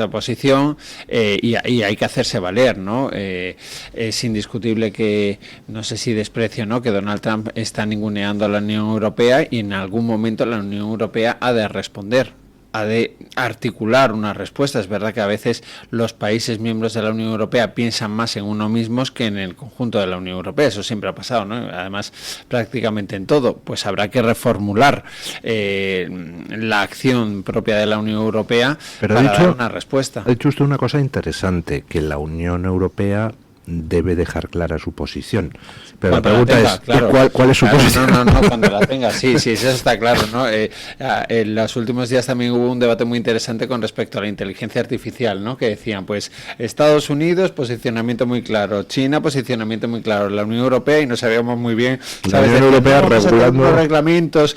posición, y hay que hacerse valer, ¿no? Es indiscutible que, no sé si desprecio o no, que Donald Trump está ninguneando a la Unión Europea, y en algún momento la Unión Europea ha de responder, ha de articular una respuesta. Es verdad que a veces los países miembros de la Unión Europea piensan más en uno mismos que en el conjunto de la Unión Europea. Eso siempre ha pasado, ¿no? Además, prácticamente en todo. Pues habrá que reformular la acción propia de la Unión Europea para dar una respuesta. Ha dicho usted una cosa interesante, que la Unión Europea debe dejar clara su posición. Pero cuando la pregunta es, claro, ¿cuál es su posición? No, cuando la tenga, sí, eso está claro, ¿no? En los últimos días también hubo un debate muy interesante con respecto a la inteligencia artificial, ¿no? Que decían, pues, Estados Unidos, posicionamiento muy claro, China, posicionamiento muy claro, la Unión Europea, y no sabíamos muy bien, ¿sabes? La Unión Europea regulando los reglamentos,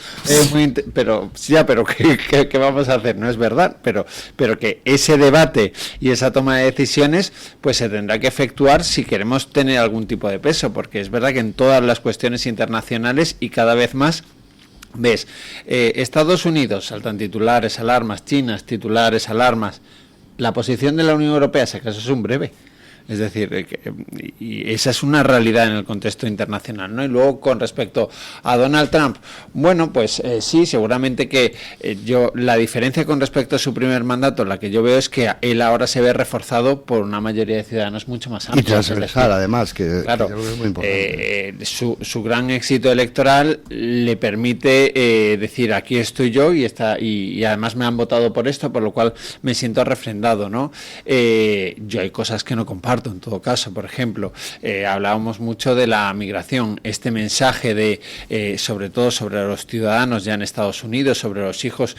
pero ¿qué vamos a hacer? No es verdad, pero que ese debate y esa toma de decisiones, pues se tendrá que efectuar si queremos tener algún tipo de peso, porque es verdad que en todas las cuestiones internacionales, y cada vez más, ves, Estados Unidos saltan titulares, alarmas, China, titulares, alarmas. La posición de la Unión Europea, si acaso, es un breve. Es decir, y esa es una realidad en el contexto internacional, ¿no? Y luego, con respecto a Donald Trump, bueno, pues sí, seguramente que la diferencia con respecto a su primer mandato, la que yo veo es que él ahora se ve reforzado por una mayoría de ciudadanos mucho más amplia. Y transversal, además, que claro, creo que es muy importante. Su gran éxito electoral le permite decir, aquí estoy yo, y además me han votado por esto, por lo cual me siento refrendado, ¿no? Yo hay cosas que no comparto, comparto en todo caso. Por ejemplo, hablábamos mucho de la migración, este mensaje de, sobre todo sobre los ciudadanos ya en Estados Unidos, sobre los hijos,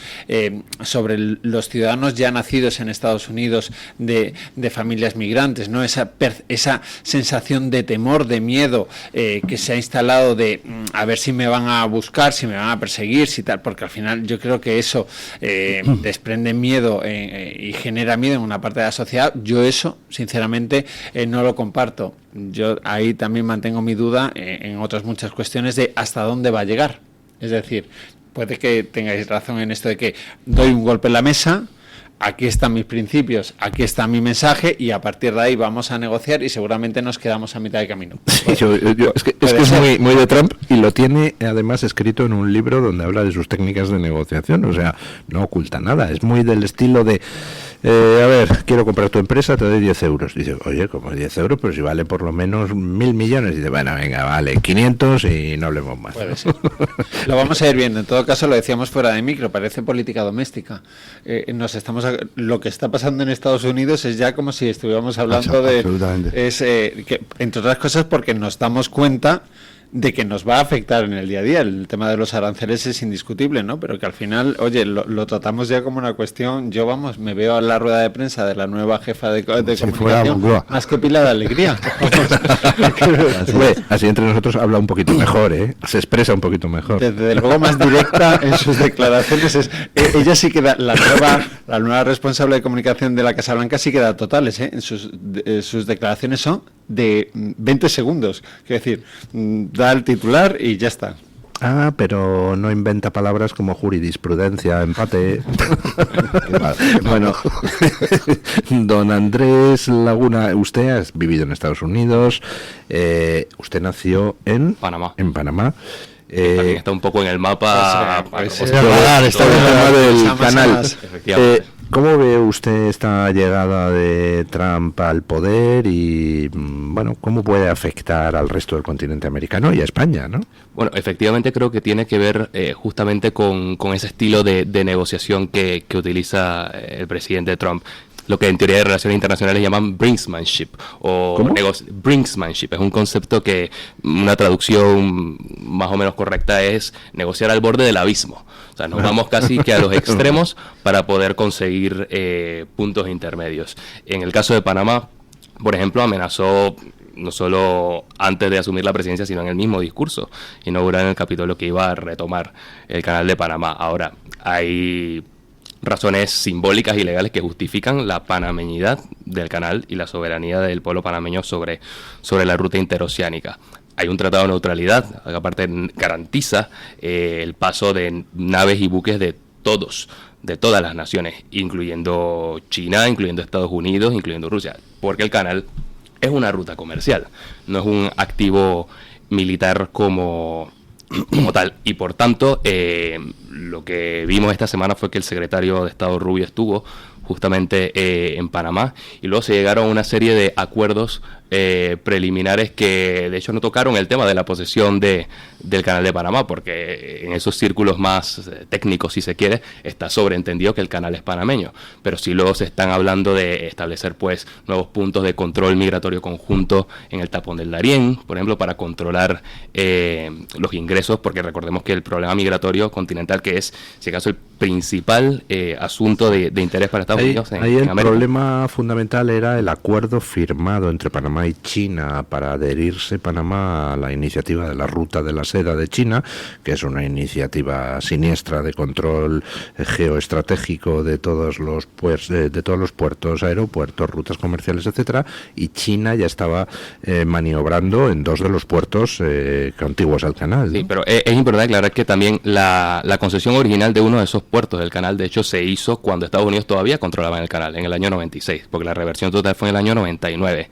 sobre los ciudadanos ya nacidos en Estados Unidos de familias migrantes, ¿no? Esa sensación de temor, de miedo que se ha instalado de a ver si me van a buscar, si me van a perseguir, si tal, porque al final yo creo que eso desprende miedo y genera miedo en una parte de la sociedad. Yo eso, sinceramente, no lo comparto. Yo ahí también mantengo mi duda en otras muchas cuestiones de hasta dónde va a llegar. Es decir, puede que tengáis razón en esto de que doy un golpe en la mesa, aquí están mis principios, aquí está mi mensaje y a partir de ahí vamos a negociar y seguramente nos quedamos a mitad de camino. Sí, es que es muy de Trump y lo tiene además escrito en un libro donde habla de sus técnicas de negociación, o sea, no oculta nada, es muy del estilo de a ver, quiero comprar tu empresa, te doy 10 euros. Dice, oye, como 10 euros, pero si vale por lo menos 1.000 millones. Dice, bueno, venga, vale, 500 y no hablemos más. Puede ser. Lo vamos a ir viendo. En todo caso, lo decíamos fuera de micro, parece política doméstica. Lo que está pasando en Estados Unidos es ya como si estuviéramos hablando de... que, entre otras cosas, porque nos damos cuenta de que nos va a afectar en el día a día. El tema de los aranceles es indiscutible, ¿no? Pero que al final, oye, lo tratamos ya como una cuestión. Yo, me veo a la rueda de prensa de la nueva jefa de comunicación más que pila de alegría. Así entre nosotros habla un poquito mejor, se expresa un poquito mejor. Desde luego más directa en sus declaraciones. Ella sí que da, la nueva responsable de comunicación de la Casa Blanca sí que da totales, sus declaraciones son de 20 segundos. Quiero decir, da el titular y ya está. Ah, pero no inventa palabras como jurisprudencia, empate. Bueno, don Andrés Laguna, usted ha vivido en Estados Unidos, usted nació en Panamá. En Panamá. También está un poco en el mapa. Está en el mapa del canal. ¿Cómo ve usted esta llegada de Trump al poder y, bueno, cómo puede afectar al resto del continente americano y a España, ¿no? Bueno, efectivamente creo que tiene que ver justamente con ese estilo de negociación que utiliza el presidente Trump. Lo que en teoría de relaciones internacionales llaman brinksmanship o brinksmanship. Es un concepto que una traducción más o menos correcta es negociar al borde del abismo. O sea, nos vamos casi que a los extremos para poder conseguir puntos intermedios. En el caso de Panamá, por ejemplo, amenazó no solo antes de asumir la presidencia, sino en el mismo discurso inaugural en el Capitolio que iba a retomar el canal de Panamá. Ahora, hay razones simbólicas y legales que justifican la panameñidad del canal y la soberanía del pueblo panameño sobre la ruta interoceánica. Hay un tratado de neutralidad, que aparte garantiza el paso de naves y buques de todas las naciones, incluyendo China, incluyendo Estados Unidos, incluyendo Rusia, porque el canal es una ruta comercial, no es un activo militar como tal, y por tanto lo que vimos esta semana fue que el secretario de Estado Rubio estuvo justamente en Panamá y luego se llegaron a una serie de acuerdos preliminares que de hecho no tocaron el tema de la posesión del canal de Panamá, porque en esos círculos más técnicos, si se quiere, está sobreentendido que el canal es panameño, pero sí luego se están hablando de establecer pues nuevos puntos de control migratorio conjunto en el tapón del Darién, por ejemplo, para controlar los ingresos, porque recordemos que el problema migratorio continental, que es, si acaso, el principal asunto de interés para Estados Unidos en el América. Problema fundamental era el acuerdo firmado entre Panamá y China para adherirse Panamá a la iniciativa de la Ruta de la Seda de China, que es una iniciativa siniestra de control geoestratégico de todos los puertos, aeropuertos, rutas comerciales, etcétera, y China ya estaba maniobrando en 2 de los puertos contiguos al canal, ¿no? Sí, pero es importante aclarar que también la concesión original de uno de esos puertos del canal, de hecho, se hizo cuando Estados Unidos todavía controlaba el canal, en el año 96, porque la reversión total fue en el año 99.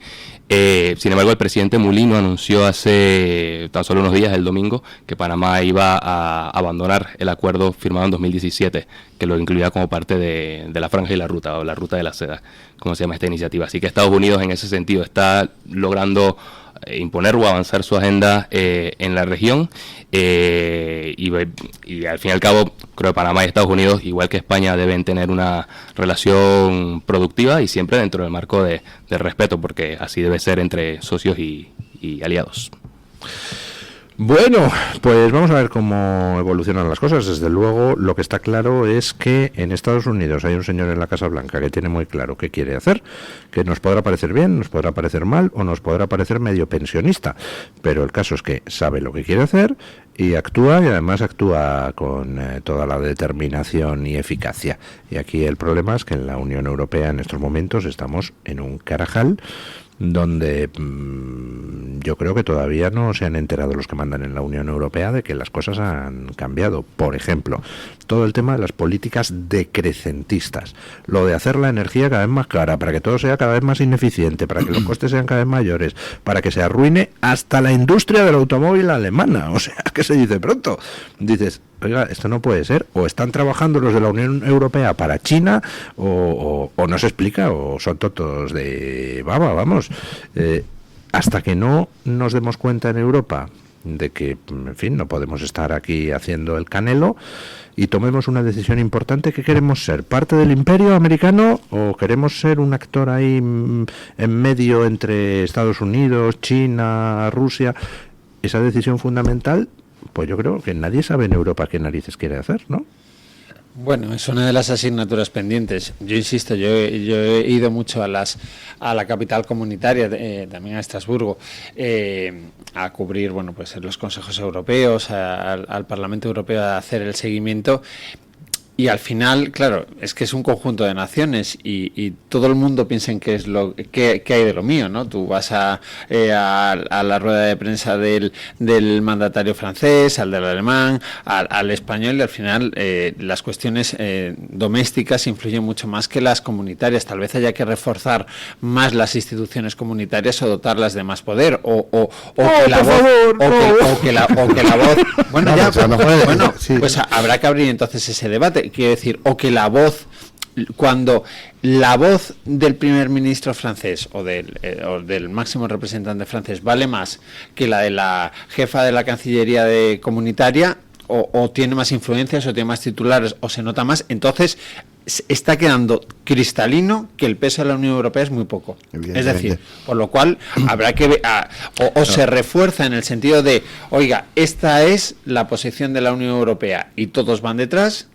Sin embargo, el presidente Mulino anunció hace tan solo unos días, el domingo, que Panamá iba a abandonar el acuerdo firmado en 2017, que lo incluía como parte de la Franja y la Ruta, o la Ruta de la Seda, como se llama esta iniciativa. Así que Estados Unidos, en ese sentido, está logrando imponer o avanzar su agenda en la región, y al fin y al cabo creo que Panamá y Estados Unidos, igual que España, deben tener una relación productiva y siempre dentro del marco de respeto, porque así debe ser entre socios y aliados. Bueno, pues vamos a ver cómo evolucionan las cosas. Desde luego, lo que está claro es que en Estados Unidos hay un señor en la Casa Blanca que tiene muy claro qué quiere hacer, que nos podrá parecer bien, nos podrá parecer mal o nos podrá parecer medio pensionista, pero el caso es que sabe lo que quiere hacer y actúa, y además actúa con toda la determinación y eficacia. Y aquí el problema es que en la Unión Europea en estos momentos estamos en un carajal donde yo creo que todavía no se han enterado los que mandan en la Unión Europea de que las cosas han cambiado. Por ejemplo, todo el tema de las políticas decrecentistas, lo de hacer la energía cada vez más cara, para que todo sea cada vez más ineficiente, para que los costes sean cada vez mayores, para que se arruine hasta la industria del automóvil alemana. O sea, que se dice pronto. Dices, oiga, esto no puede ser. O están trabajando los de la Unión Europea para China, o no se explica, o son tontos de baba, vamos. Hasta que no nos demos cuenta en Europa de que, en fin, no podemos estar aquí haciendo el canelo y tomemos una decisión importante. ¿Qué queremos ser? ¿Parte del imperio americano o queremos ser un actor ahí en medio entre Estados Unidos, China, Rusia? Esa decisión fundamental, pues yo creo que nadie sabe en Europa qué narices quiere hacer, ¿no? Bueno, es una de las asignaturas pendientes. Yo insisto, yo he ido mucho a la capital comunitaria, también a Estrasburgo, a cubrir, bueno, pues los consejos europeos, al Parlamento Europeo, a hacer el seguimiento. Y al final, claro, es que es un conjunto de naciones y todo el mundo piensa en qué es qué hay de lo mío, ¿no? Tú vas a la rueda de prensa del mandatario francés, al del alemán, al español, y al final las cuestiones domésticas influyen mucho más que las comunitarias. Tal vez haya que reforzar más las instituciones comunitarias o dotarlas de más poder, o que la voz, bueno, ya, bueno, pues habrá que abrir entonces ese debate. Quiero decir, o que la voz, cuando la voz del primer ministro francés o del máximo representante francés vale más que la de la jefa de la Cancillería comunitaria, o tiene más influencias, o tiene más titulares, o se nota más, entonces está quedando cristalino que el peso de la Unión Europea es muy poco. Es decir, por lo cual habrá que ver, se refuerza en el sentido de, oiga, esta es la posición de la Unión Europea y todos van detrás,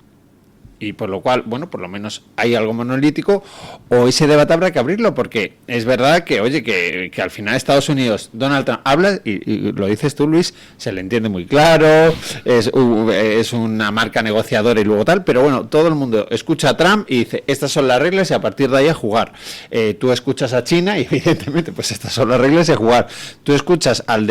y por lo cual, bueno, por lo menos hay algo monolítico, o ese debate habrá que abrirlo, porque es verdad que, oye, que al final Estados Unidos, Donald Trump habla, y lo dices tú, Luis, se le entiende muy claro, es una marca negociadora y luego tal, pero bueno, todo el mundo escucha a Trump y dice, estas son las reglas y a partir de ahí a jugar. Tú escuchas a China y evidentemente, pues estas son las reglas y a jugar. Tú escuchas al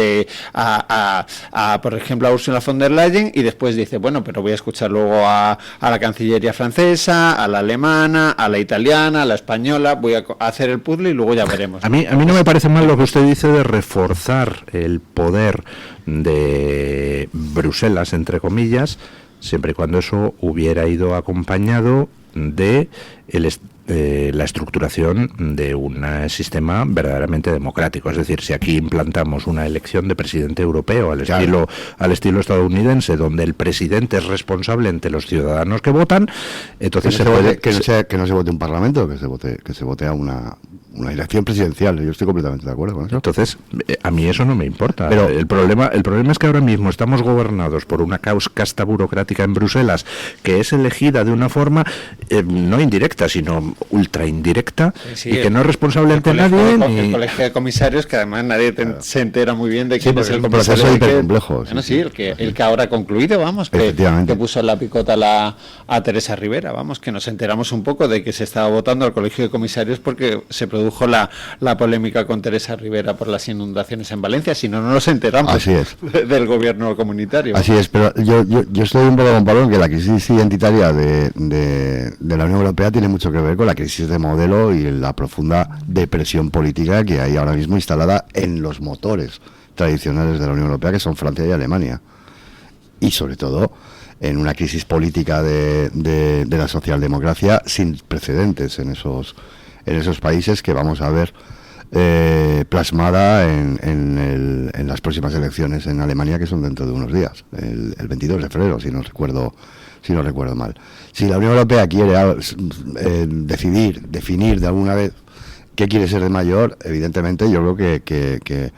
por ejemplo, a Ursula von der Leyen y después dice, bueno, pero voy a escuchar luego a la canciller francesa, a la alemana, a la italiana, a la española, voy a hacer el puzzle y luego ya veremos. A mí no me parece mal lo que usted dice de reforzar el poder de Bruselas, entre comillas, siempre y cuando eso hubiera ido acompañado de la estructuración de un sistema verdaderamente democrático. Es decir, si aquí implantamos una elección de presidente europeo al estilo estadounidense, donde el presidente es responsable ante los ciudadanos que votan, entonces que no se vote un parlamento, que se vote a una elección presidencial. Yo estoy completamente de acuerdo con eso. Entonces, a mí eso no me importa. Pero el problema es que ahora mismo estamos gobernados por una casta burocrática en Bruselas que es elegida de una forma no indirecta, sino ultra indirecta, y que no es responsable ante nadie. El colegio de comisarios, que además nadie se entera muy bien de quién es el comisario. Es hipercomplejo. Bueno, sí, el que ahora ha concluido, vamos, que puso en la picota a Teresa Rivera, vamos, que nos enteramos un poco de que se estaba votando al colegio de comisarios porque se produjo la polémica con Teresa Rivera por las inundaciones en Valencia, si no nos enteramos del gobierno comunitario. Así es, pero yo estoy un poco con Pablo en que la crisis identitaria de la Unión Europea tiene mucho que ver con la crisis de modelo y la profunda depresión política que hay ahora mismo instalada en los motores tradicionales de la Unión Europea, que son Francia y Alemania, y sobre todo en una crisis política de la socialdemocracia sin precedentes en esos países, que vamos a ver plasmada en las próximas elecciones en Alemania, que son dentro de unos días, el 22 de febrero, si no recuerdo mal. Si la Unión Europea quiere definir de alguna vez qué quiere ser de mayor, evidentemente yo creo que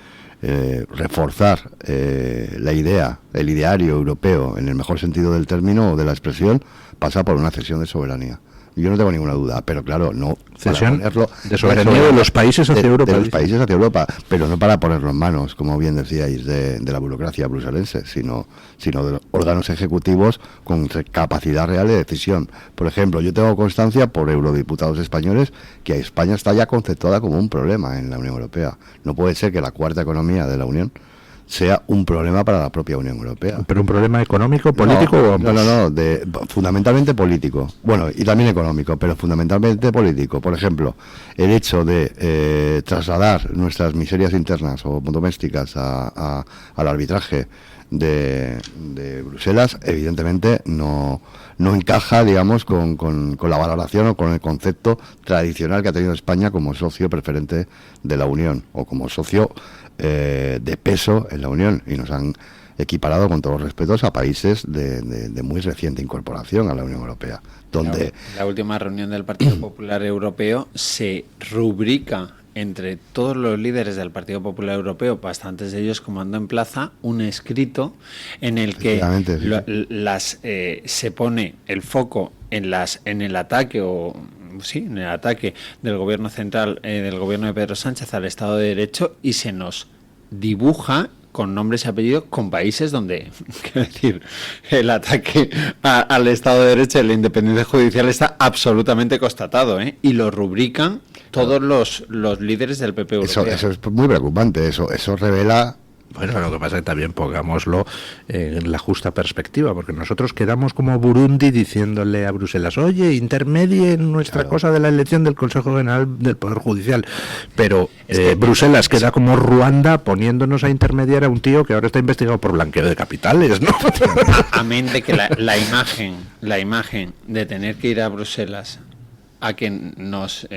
reforzar la idea, el ideario europeo, en el mejor sentido del término o de la expresión, pasa por una cesión de soberanía. Yo no tengo ninguna duda, pero claro, no cesión de soberanía de los países hacia Europa. De los países hacia Europa, pero no para ponerlo en manos, como bien decíais, de la burocracia bruselense, sino de los órganos ejecutivos con capacidad real de decisión. Por ejemplo, yo tengo constancia por eurodiputados españoles que España está ya conceptuada como un problema en la Unión Europea. No puede ser que la cuarta economía de la Unión sea un problema para la propia Unión Europea. ¿Pero un problema económico, político o ambos? No, fundamentalmente político. Bueno, y también económico, pero fundamentalmente político. Por ejemplo, el hecho de trasladar nuestras miserias internas o domésticas al arbitraje de Bruselas, evidentemente no encaja, digamos, con la valoración o con el concepto tradicional que ha tenido España como socio preferente de la Unión, o como socio de peso en la Unión, y nos han equiparado, con todos los respetos, a países de muy reciente incorporación a la Unión Europea, donde la última reunión del Partido Popular Europeo se rubrica entre todos los líderes del Partido Popular Europeo, bastantes de ellos comando en plaza, un escrito en el que se pone el foco en el ataque en el ataque del gobierno central, del gobierno de Pedro Sánchez al Estado de Derecho, y se nos dibuja con nombres y apellidos con países donde, quiero decir, el ataque al Estado de Derecho y la independencia judicial está absolutamente constatado, y lo rubrican todos los líderes del PP europeo. Eso es muy preocupante, eso revela... Bueno, lo que pasa es que también pongámoslo en la justa perspectiva, porque nosotros quedamos como Burundi diciéndole a Bruselas, oye, intermedie nuestra cosa de la elección del Consejo General del Poder Judicial, pero Bruselas queda como Ruanda poniéndonos a intermediar a un tío que ahora está investigado por blanqueo de capitales, ¿no? Amén de que la imagen de tener que ir a Bruselas a que nos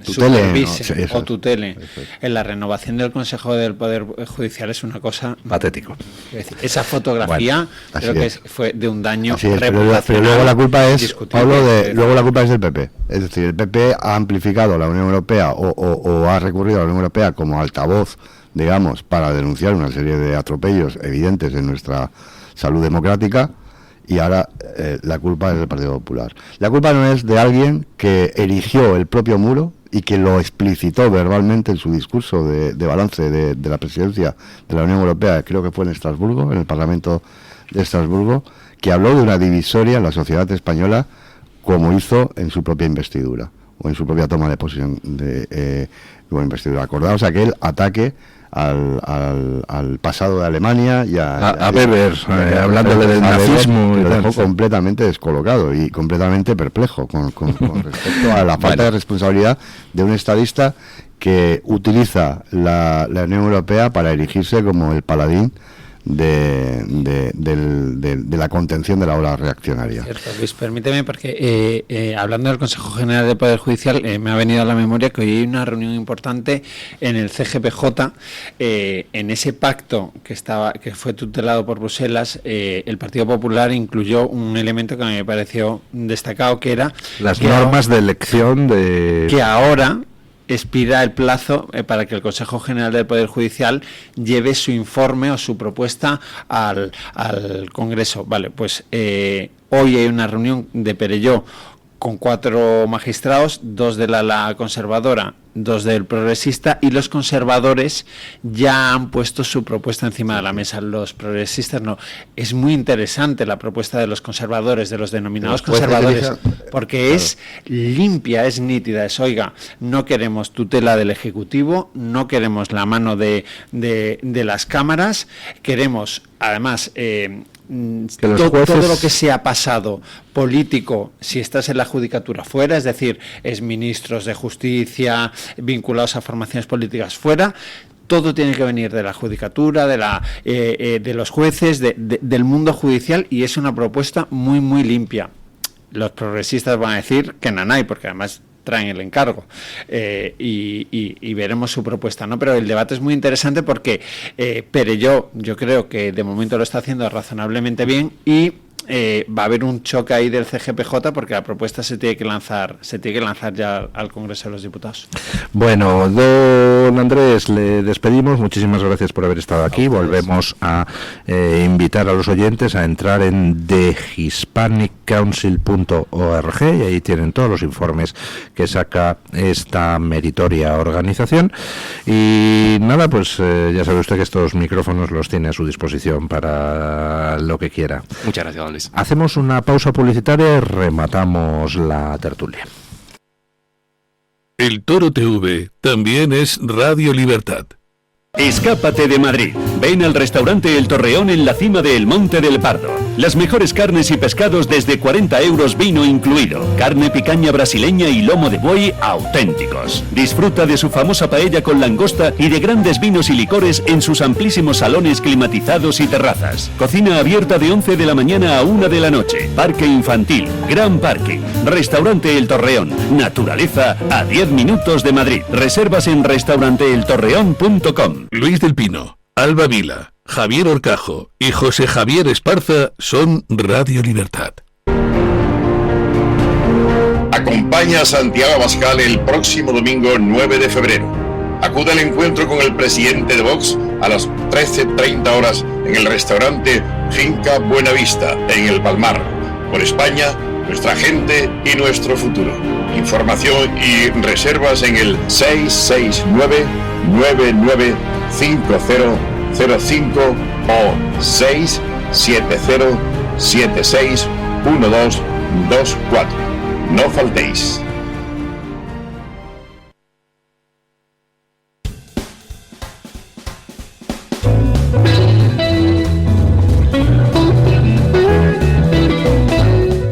supervise o tutele en la renovación del Consejo del Poder Judicial es una cosa patético. Esa fotografía creo que fue de un daño reputacional. Pero luego la culpa es, Pablo, luego la culpa es del PP. Es decir, el PP ha amplificado la Unión Europea o ha recurrido a la Unión Europea como altavoz, digamos, para denunciar una serie de atropellos evidentes en nuestra salud democrática. Y ahora la culpa es del Partido Popular. La culpa no es de alguien que erigió el propio muro y que lo explicitó verbalmente en su discurso de balance de la presidencia de la Unión Europea, creo que fue en Estrasburgo, en el Parlamento de Estrasburgo, que habló de una divisoria en la sociedad española, como hizo en su propia investidura, o en su propia toma de posesión de investidura. Acordaos aquel ataque al pasado de Alemania y a Weber, hablándole del nazismo, lo dejó completamente descolocado y completamente perplejo con respecto a la falta de responsabilidad de un estadista que utiliza la Unión Europea para erigirse como el paladín de la contención de la ola reaccionaria. Cierto, Luis, permíteme, porque hablando del Consejo General del Poder Judicial, me ha venido a la memoria que hoy hay una reunión importante en el CGPJ, en ese pacto que fue tutelado por Bruselas. El Partido Popular incluyó un elemento que me pareció destacado, que era las normas de elección que ahora expira el plazo para que el Consejo General del Poder Judicial lleve su informe o su propuesta al Congreso. Vale, pues hoy hay una reunión de Perelló con 4 magistrados, 2 de la conservadora, 2 del progresista, y los conservadores ya han puesto su propuesta encima de la mesa. Los progresistas no. Es muy interesante la propuesta de los conservadores, de los denominados conservadores, porque es limpia, es nítida. Es, oiga, no queremos tutela del Ejecutivo, no queremos la mano de las cámaras, queremos, además, todo lo que se ha pasado político, si estás en la judicatura, fuera, es decir, es ministros de justicia vinculados a formaciones políticas, fuera. Todo tiene que venir de la judicatura, de los jueces, del mundo judicial, y es una propuesta muy, muy limpia. Los progresistas van a decir que nanay, porque además traen el encargo y veremos su propuesta, ¿no? Pero el debate es muy interesante porque Perelló, yo creo que de momento lo está haciendo razonablemente bien y va a haber un choque ahí del CGPJ porque la propuesta se tiene que lanzar ya al Congreso de los Diputados. Bueno, don Andrés, le despedimos. Muchísimas gracias por haber estado aquí. Volvemos a invitar a los oyentes a entrar en thehispaniccouncil.org y ahí tienen todos los informes que saca esta meritoria organización. Y nada, pues ya sabe usted que estos micrófonos los tiene a su disposición para lo que quiera. Muchas gracias, don Luis. Hacemos una pausa publicitaria y rematamos la tertulia. El Toro TV también es Radio Libertad. Escápate de Madrid. Ven al restaurante El Torreón en la cima del Monte del Pardo. Las mejores carnes y pescados desde 40 euros, vino incluido. Carne picaña brasileña y lomo de buey auténticos. Disfruta de su famosa paella con langosta y de grandes vinos y licores en sus amplísimos salones climatizados y terrazas. Cocina abierta de 11 de la mañana a 1 de la noche. Parque infantil, gran parking. Restaurante El Torreón. Naturaleza a 10 minutos de Madrid. Reservas en restauranteeltorreón.com. Luis del Pino, Alba Vila, Javier Horcajo y José Javier Esparza son Radio Libertad. Acompaña a Santiago Abascal el próximo domingo 9 de febrero. Acude al encuentro con el presidente de Vox a las 13:30 horas en el restaurante Finca Buenavista, en El Palmar. Por España, nuestra gente y nuestro futuro. Información y reservas en el 669-995005 o 670761224. No faltéis.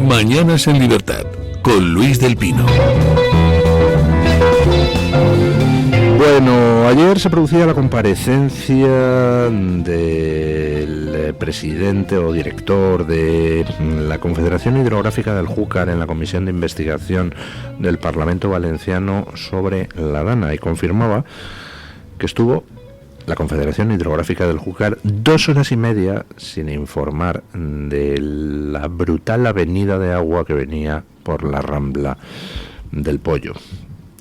Mañanas en Libertad, con Luis del Pino. Bueno, ayer se producía la comparecencia del presidente o director de la Confederación Hidrográfica del Júcar en la Comisión de Investigación del Parlamento Valenciano sobre la Dana y confirmaba que estuvo la Confederación Hidrográfica del Júcar 2 horas y media sin informar de la brutal avenida de agua que venía por la Rambla del Pollo.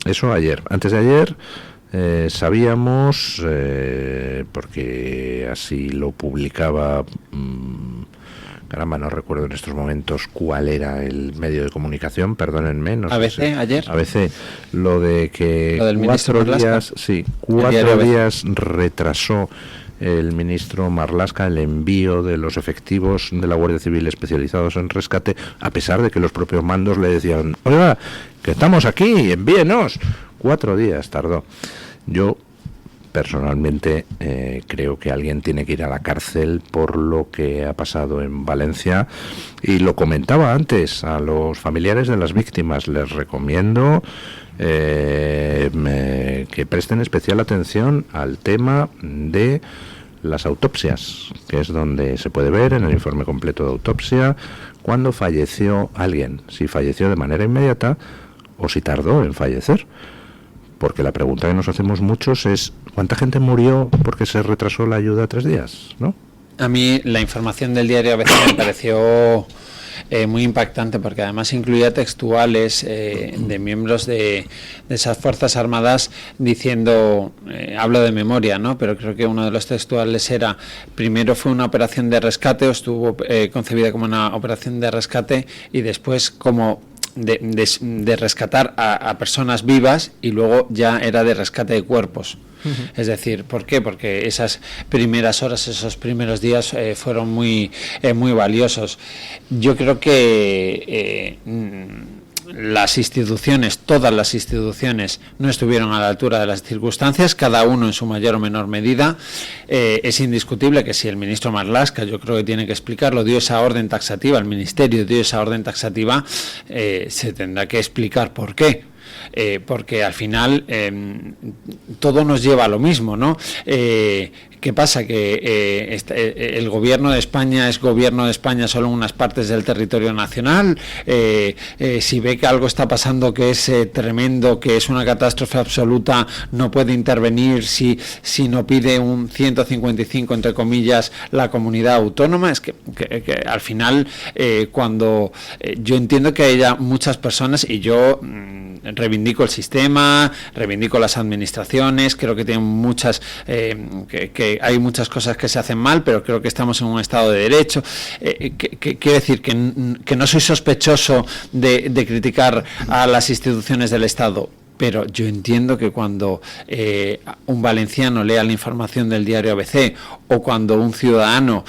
Eso ayer. Antes de ayer sabíamos, porque así lo publicaba, caramba, no recuerdo en estos momentos cuál era el medio de comunicación, perdónenme. No ABC, sé si, ayer. ABC, lo de que lo del 4 días, sí, 4 días retrasó el ministro Marlaska el envío de los efectivos de la Guardia Civil especializados en rescate, a pesar de que los propios mandos le decían, oiga, que estamos aquí, envíenos. 4 días tardó. Yo personalmente creo que alguien tiene que ir a la cárcel por lo que ha pasado en Valencia, y lo comentaba antes a los familiares de las víctimas. Les recomiendo que presten especial atención al tema de las autopsias, que es donde se puede ver en el informe completo de autopsia cuándo falleció alguien, si falleció de manera inmediata o si tardó en fallecer. Porque la pregunta que nos hacemos muchos es ¿cuánta gente murió porque se retrasó la ayuda 3 días? ¿No? A mí la información del diario ABC me pareció muy impactante, porque además incluía textuales de miembros de esas Fuerzas Armadas diciendo, hablo de memoria, ¿no? Pero creo que uno de los textuales era: primero fue una operación de rescate, o estuvo concebida como una operación de rescate, y después como de rescatar a personas vivas, y luego ya era de rescate de cuerpos. Es decir, ¿por qué? Porque esas primeras horas, esos primeros días fueron muy valiosos. Yo creo que las instituciones, todas las instituciones, no estuvieron a la altura de las circunstancias, cada uno en su mayor o menor medida. Es indiscutible que si el ministro Marlaska, yo creo que tiene que explicarlo, dio esa orden taxativa, el ministerio dio esa orden taxativa, se tendrá que explicar por qué. porque al final todo nos lleva a lo mismo, ¿no? ¿Qué pasa? Que el gobierno de España es gobierno de España solo en unas partes del territorio nacional. Si ve que algo está pasando que es tremendo, que es una catástrofe absoluta, no puede intervenir si no pide un 155, entre comillas, la comunidad autónoma. Es que al final, cuando yo entiendo que haya muchas personas, y yo reivindico el sistema, reivindico las administraciones, creo que tienen muchas, que hay muchas cosas que se hacen mal, pero creo que estamos en un estado de derecho. Quiero decir que no soy sospechoso de criticar a las instituciones del Estado, pero yo entiendo que cuando un valenciano lea la información del diario ABC, o cuando un ciudadano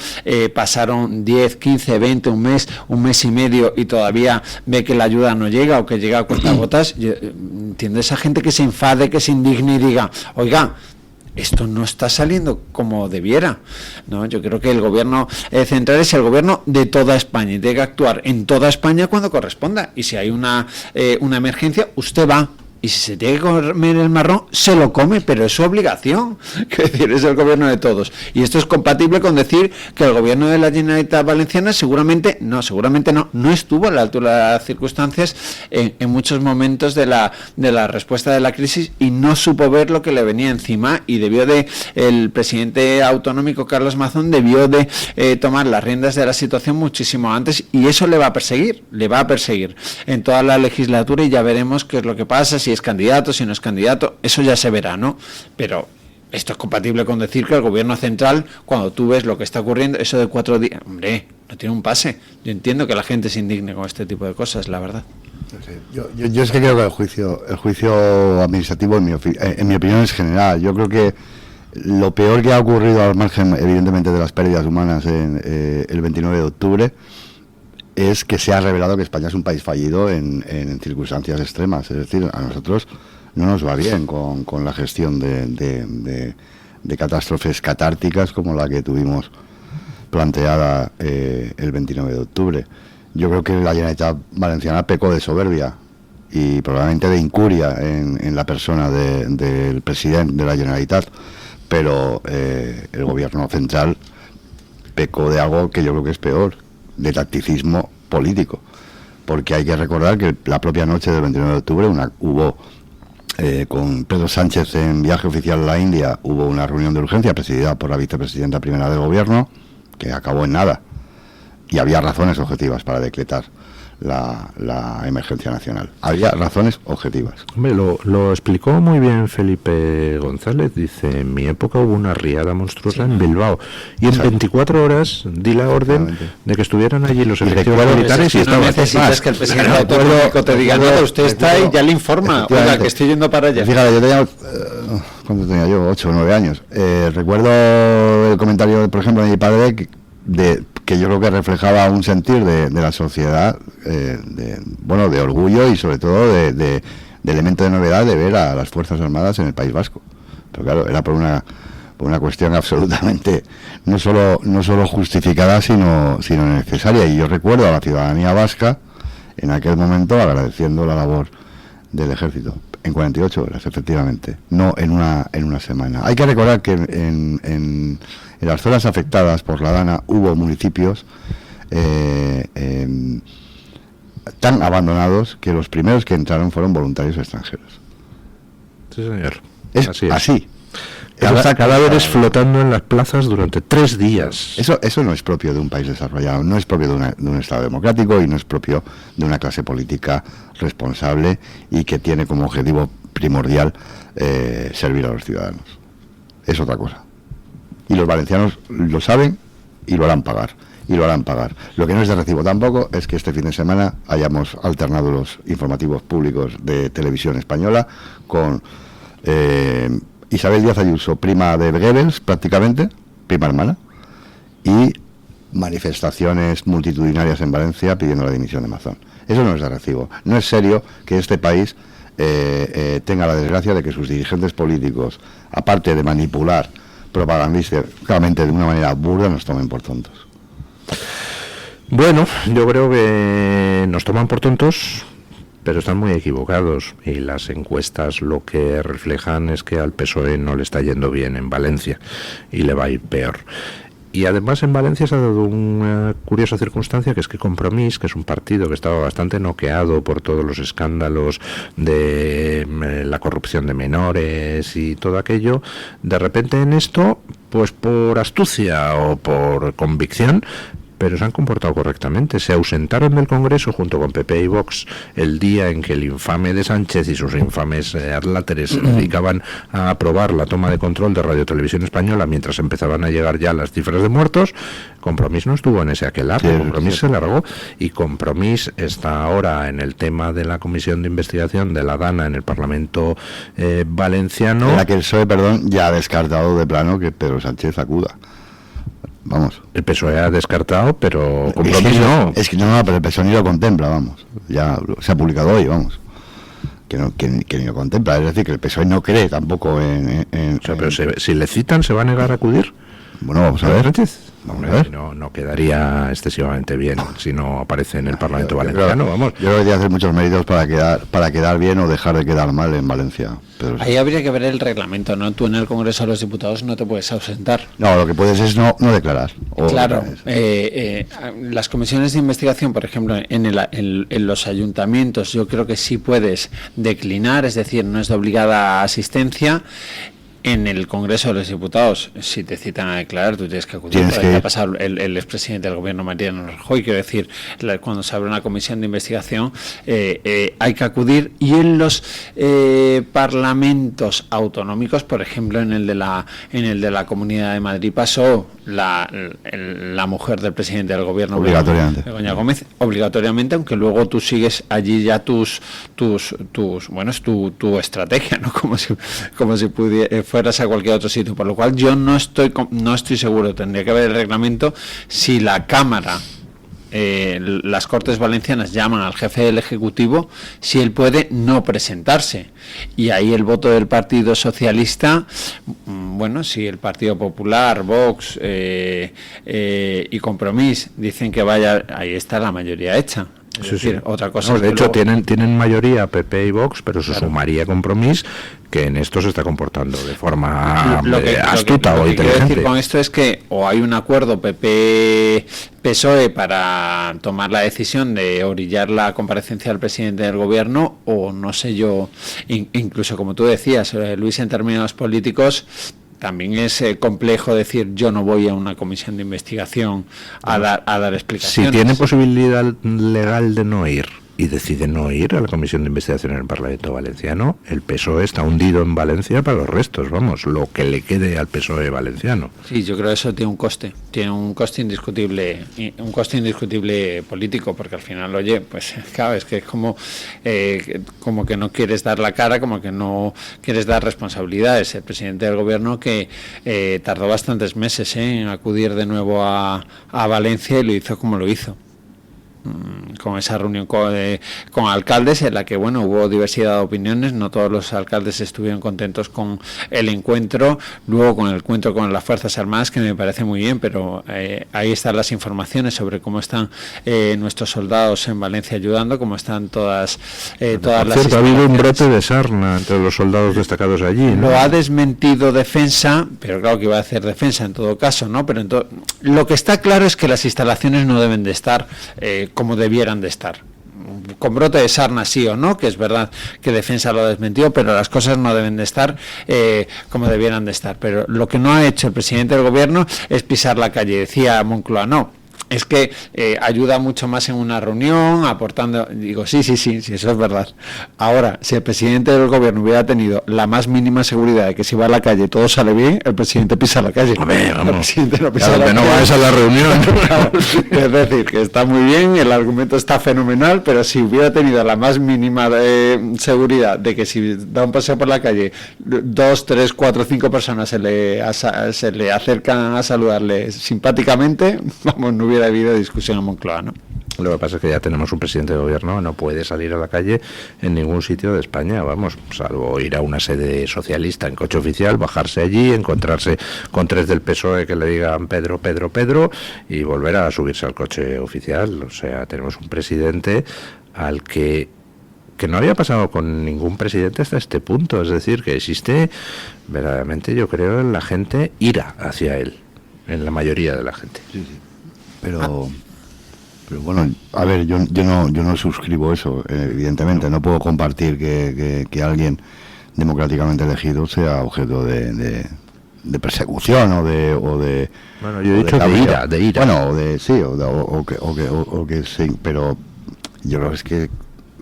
pasaron 10, 15, 20, un mes y medio y todavía ve que la ayuda no llega o que llega a cuentagotas, yo entiendo esa gente que se enfade, que se indigne y diga, oiga, esto no está saliendo como debiera, ¿no? Yo creo que el gobierno central es el gobierno de toda España y tiene que actuar en toda España cuando corresponda. Y si hay una emergencia, usted va. Y si se tiene que comer el marrón, se lo come, pero es su obligación. Es decir, es el gobierno de todos. Y esto es compatible con decir que el gobierno de la Generalitat Valenciana seguramente no estuvo a la altura de las circunstancias en muchos momentos de la respuesta de la crisis, y no supo ver lo que le venía encima, y el presidente autonómico Carlos Mazón debió de tomar las riendas de la situación muchísimo antes, y eso le va a perseguir en toda la legislatura, y ya veremos qué es lo que pasa, si es candidato, si no es candidato, eso ya se verá, ¿no? Pero esto es compatible con decir que el gobierno central, cuando tú ves lo que está ocurriendo, eso de 4 días, hombre, no tiene un pase. Yo entiendo que la gente se indigne con este tipo de cosas, la verdad. Yo es que creo que el juicio administrativo, en mi opinión, es general. Yo creo que lo peor que ha ocurrido, al margen, evidentemente, de las pérdidas humanas el 29 de octubre, es que se ha revelado que España es un país fallido en circunstancias extremas. Es decir, a nosotros no nos va bien con la gestión de catástrofes catárticas como la que tuvimos planteada el 29 de octubre. Yo creo que la Generalitat Valenciana pecó de soberbia y probablemente de incuria en la persona del presidente de la Generalitat, pero el gobierno central pecó de algo que yo creo que es peor, de tacticismo político, porque hay que recordar que la propia noche del 29 de octubre hubo con Pedro Sánchez en viaje oficial a la India, hubo una reunión de urgencia presidida por la vicepresidenta primera del gobierno, que acabó en nada, y había razones objetivas para decretar la emergencia nacional. Había razones objetivas. Hombre, lo explicó muy bien Felipe González. Dice, en mi época hubo una riada monstruosa en Bilbao y en 24 horas di la orden de que estuvieran allí los efectivos militares y no necesitas que el presidente autonómico te diga nada, usted está ahí, ya le informa, oiga, que estoy yendo para allá. Fíjate, yo tenía, ¿cuánto tenía yo? 8 o 9 años. Recuerdo el comentario, por ejemplo, de mi padre, que yo creo que reflejaba un sentir de la sociedad, de orgullo y sobre todo de elemento de novedad de ver a las Fuerzas Armadas en el País Vasco. Pero claro, era por una cuestión absolutamente no solo justificada, sino necesaria. Y yo recuerdo a la ciudadanía vasca en aquel momento agradeciendo la labor del ejército. En 48 horas, efectivamente, no en una semana. Hay que recordar que en las zonas afectadas por la Dana hubo municipios tan abandonados que los primeros que entraron fueron voluntarios extranjeros. Sí, señor. Es así. Cadáveres flotando en las plazas durante 3 días. Eso no es propio de un país desarrollado, no es propio de un Estado democrático y no es propio de una clase política responsable y que tiene como objetivo primordial servir a los ciudadanos. Es otra cosa. Y los valencianos lo saben y lo harán pagar. Lo que no es de recibo tampoco es que este fin de semana hayamos alternado los informativos públicos de Televisión Española con Isabel Díaz Ayuso, prima de Goebbels, prácticamente, prima hermana, y manifestaciones multitudinarias en Valencia pidiendo la dimisión de Mazón. Eso no es de recibo. No es serio que este país tenga la desgracia de que sus dirigentes políticos, aparte de manipular propagandísticamente de una manera burda, nos tomen por tontos. Bueno, yo creo que nos toman por tontos, pero están muy equivocados, y las encuestas lo que reflejan es que al PSOE no le está yendo bien en Valencia y le va a ir peor. Y además en Valencia se ha dado una curiosa circunstancia, que es que Compromís, que es un partido que estaba bastante noqueado por todos los escándalos de la corrupción de menores y todo aquello, de repente en esto, pues por astucia o por convicción, pero se han comportado correctamente. Se ausentaron del Congreso junto con PP y Vox el día en que el infame de Sánchez y sus infames adláteres se dedicaban a aprobar la toma de control de Radio Televisión Española, mientras empezaban a llegar ya las cifras de muertos. Compromís no estuvo en ese aquelarre, sí, Compromís se largó, y Compromís está ahora en el tema de la comisión de investigación de la DANA en el Parlamento valenciano. Era que el PSOE, perdón, ya ha descartado de plano que Pedro Sánchez acuda. Vamos. El PSOE ha descartado, pero Compromís no. Es que no, pero el PSOE ni lo contempla, vamos. Ya se ha publicado hoy, vamos. Que ni lo contempla. Es decir, que el PSOE no cree tampoco en o sea, pero si le citan, ¿se va a negar a acudir? Bueno, vamos a ver. Vamos a ver. No quedaría excesivamente bien si no aparece en el Parlamento valenciano, vamos. Yo creo que hay que hacer muchos méritos para quedar bien o dejar de quedar mal en Valencia. Pero ahí habría que ver el reglamento, ¿no? Tú en el Congreso de los Diputados no te puedes ausentar. No, lo que puedes es no declarar. Claro, las comisiones de investigación, por ejemplo, en los ayuntamientos, yo creo que sí puedes declinar, es decir, no es de obligada asistencia. En el Congreso de los Diputados, si te citan a declarar, tú tienes que acudir. Ha pasado el expresidente del Gobierno, Mariano Rajoy, quiero decir, cuando se abre una comisión de investigación hay que acudir. Y en los parlamentos autonómicos, por ejemplo, en el de la Comunidad de Madrid pasó la mujer del presidente del Gobierno, Begoña Gómez, obligatoriamente, aunque luego tú sigues allí ya tu estrategia, ¿no? Como si fueras a cualquier otro sitio, por lo cual yo no estoy seguro, tendría que ver el reglamento, si la Cámara, las Cortes Valencianas llaman al jefe del Ejecutivo, si él puede no presentarse, y ahí el voto del Partido Socialista, bueno, si el Partido Popular, Vox y Compromís dicen que vaya, ahí está la mayoría hecha. Es decir, otra cosa. No, de hecho, tienen mayoría PP y Vox, pero se sumaría Compromís, que en esto se está comportando de forma astuta o inteligente. Lo que quiero decir con esto es que o hay un acuerdo PP-PSOE para tomar la decisión de orillar la comparecencia del presidente del Gobierno, o no sé yo, incluso como tú decías, Luis, en términos políticos, también es complejo decir yo no voy a una comisión de investigación a dar explicaciones. Si tiene posibilidad legal de no ir y decide no ir a la comisión de investigación en el Parlamento valenciano, el PSOE está hundido en Valencia para los restos, vamos, lo que le quede al PSOE valenciano. Sí, yo creo que eso tiene un coste indiscutible político, porque al final, oye, pues claro, es que es como que no quieres dar la cara, como que no quieres dar responsabilidades. El presidente del Gobierno que tardó bastantes meses en acudir de nuevo a Valencia, y lo hizo como lo hizo, con esa reunión con alcaldes, en la que hubo diversidad de opiniones. No todos los alcaldes estuvieron contentos con el encuentro, luego con el encuentro con las Fuerzas Armadas, que me parece muy bien, pero ahí están las informaciones sobre cómo están nuestros soldados en Valencia ayudando, cómo están todas las... Cierto, ha habido un brote de sarna entre los soldados destacados allí, ¿no? Lo ha desmentido Defensa, pero claro que iba a hacer Defensa en todo caso, ¿no? Pero lo que está claro es que las instalaciones no deben de estar como debieran de estar. Con brote de sarna sí o no, que es verdad que Defensa lo desmentió, pero las cosas no deben de estar como debieran de estar. Pero lo que no ha hecho el presidente del Gobierno es pisar la calle. Decía Moncloa, no, es que ayuda mucho más en una reunión, aportando. Digo, sí, eso es verdad. Ahora, si el presidente del Gobierno hubiera tenido la más mínima seguridad de que si va a la calle todo sale bien, el presidente pisa la calle. El presidente no pisa la calle. No vas a la reunión. Es decir, que está muy bien, el argumento está fenomenal, pero si hubiera tenido la más mínima seguridad de que si da un paseo por la calle 2, 3, 4, 5 personas se le acercan a saludarle simpáticamente, vamos, no hubiera habido discusión en Moncloa, ¿no? Lo que pasa es que ya tenemos un presidente de Gobierno que no puede salir a la calle en ningún sitio de España, vamos, salvo ir a una sede socialista en coche oficial, bajarse allí, encontrarse con 3 del PSOE que le digan Pedro, y volver a subirse al coche oficial. O sea, tenemos un presidente al que que no había pasado con ningún presidente hasta este punto. Es decir, que existe verdaderamente, yo creo, en la gente ira hacia él, en la mayoría de la gente. Sí. Pero bueno, a ver, yo no suscribo eso, evidentemente. No puedo compartir que alguien democráticamente elegido sea objeto de persecución o de bueno, yo he dicho de ira. Bueno, o que sí, pero yo creo que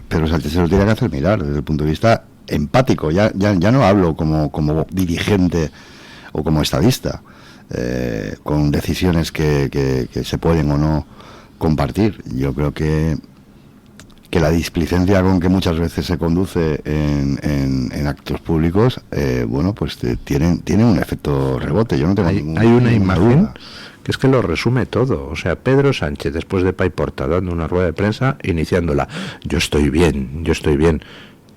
Pedro Sánchez se lo tiene que hacer mirar desde el punto de vista empático. Ya no hablo como dirigente o como estadista, con decisiones que se pueden o no compartir. Yo creo que la displicencia con que muchas veces se conduce en actos públicos, bueno, pues tiene un efecto rebote. Yo no tengo hay una imagen que es que lo resume todo. O sea, Pedro Sánchez, después de Paiporta, dando una rueda de prensa, iniciándola: yo estoy bien.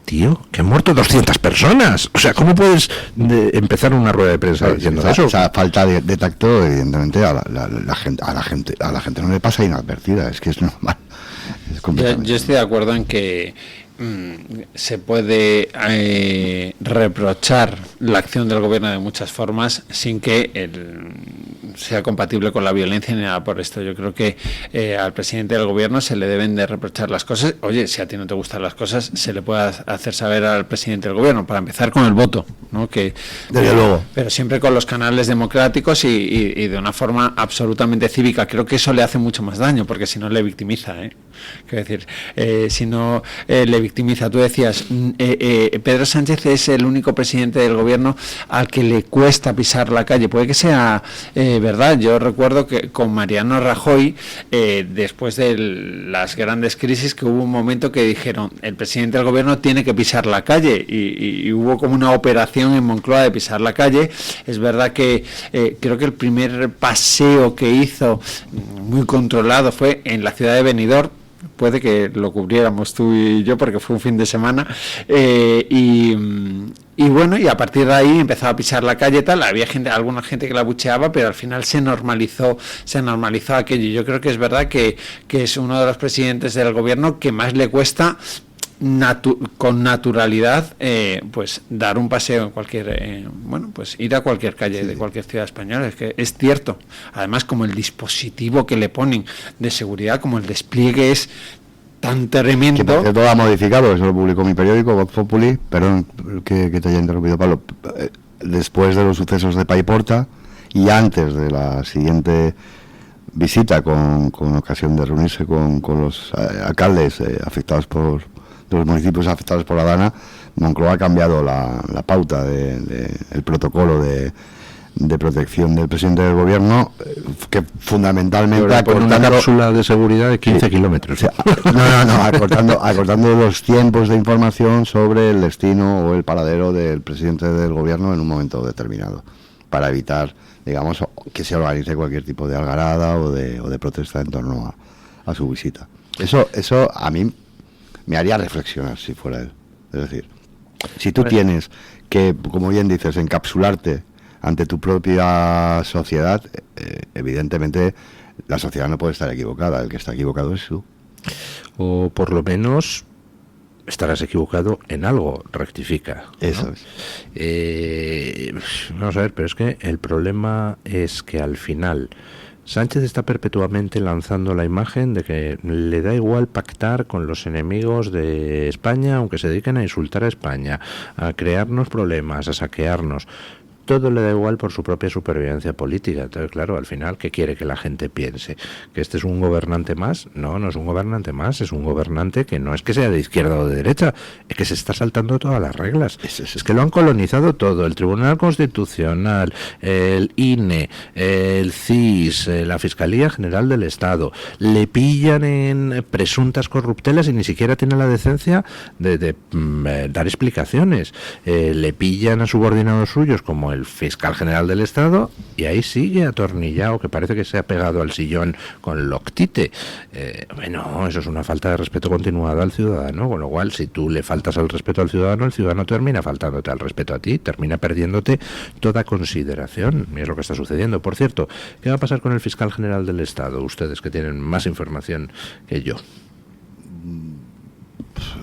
Tío, que han muerto 200 personas. O sea, ¿cómo puedes empezar una rueda de prensa diciendo eso? O sea, falta de tacto, evidentemente, a la gente no le pasa inadvertida. Es que es normal. Yo estoy de acuerdo en que se puede reprochar la acción del gobierno de muchas formas sin que sea compatible con la violencia ni nada por esto. Yo creo que al presidente del gobierno se le deben de reprochar las cosas. Oye, si a ti no te gustan las cosas, se le puede hacer saber al presidente del gobierno, para empezar con el voto, ¿no? Que desde luego, pero siempre con los canales democráticos y de una forma absolutamente cívica. Creo que eso le hace mucho más daño, porque si no le victimiza, quiero decir, si no le victimiza. Tú decías, Pedro Sánchez es el único presidente del gobierno al que le cuesta pisar la calle. Puede que sea verdad. Yo recuerdo que con Mariano Rajoy, después de las grandes crisis, que hubo un momento que dijeron, el presidente del gobierno tiene que pisar la calle, y hubo como una operación en Moncloa de pisar la calle. Es verdad que creo que el primer paseo que hizo, muy controlado, fue en la ciudad de Benidorm. Puede que lo cubriéramos tú y yo, porque fue un fin de semana, y bueno, y a partir de ahí empezaba a pisar la calle, tal. Había alguna gente que la bucheaba, pero al final se normalizó aquello. Y yo creo que es verdad que es uno de los presidentes del gobierno que más le cuesta con naturalidad, pues dar un paseo en cualquier, pues ir a cualquier calle de cualquier ciudad española. Es que es cierto. Además, como el dispositivo que le ponen de seguridad, como el despliegue es tan tremendo. Que por cierto ha modificado, eso lo publicó mi periódico, Voz Populi. Perdón que te haya interrumpido, Pablo. Después de los sucesos de Paiporta y antes de la siguiente visita, con ocasión de reunirse con los alcaldes afectados de los municipios afectados por la Dana, Moncloa ha cambiado la pauta el protocolo de protección del presidente del gobierno, que fundamentalmente pone una cápsula de seguridad de 15 kilómetros. O sea, acortando los tiempos de información sobre el destino o el paradero del presidente del gobierno en un momento determinado, para evitar, digamos, que se organice cualquier tipo de algarada o de protesta en torno a su visita. Eso a mí me haría reflexionar si fuera él. Es decir, si tú tienes que, como bien dices, encapsularte ante tu propia sociedad, evidentemente la sociedad no puede estar equivocada. El que está equivocado es tú. O por lo menos estarás equivocado en algo, rectifica, ¿no? Eso es. Vamos a ver, pero es que el problema es que al final Sánchez está perpetuamente lanzando la imagen de que le da igual pactar con los enemigos de España, aunque se dediquen a insultar a España, a crearnos problemas, a saquearnos. Todo le da igual por su propia supervivencia política. Entonces, claro, al final, ¿qué quiere que la gente piense? ¿Que este es un gobernante más? No es un gobernante más, es un gobernante que no es que sea de izquierda o de derecha, es que se está saltando todas las reglas. Es que lo han colonizado todo: el Tribunal Constitucional, el INE, el CIS, la Fiscalía General del Estado. Le pillan en presuntas corruptelas y ni siquiera tiene la decencia de dar explicaciones. Le pillan a subordinados suyos como el fiscal general del Estado, y ahí sigue atornillado, que parece que se ha pegado al sillón con loctite. Bueno, eso es una falta de respeto continuada al ciudadano, con lo cual, si tú le faltas al respeto al ciudadano, el ciudadano termina faltándote al respeto a ti, termina perdiéndote toda consideración. Y es lo que está sucediendo. Por cierto, ¿qué va a pasar con el fiscal general del Estado? Ustedes que tienen más información que yo.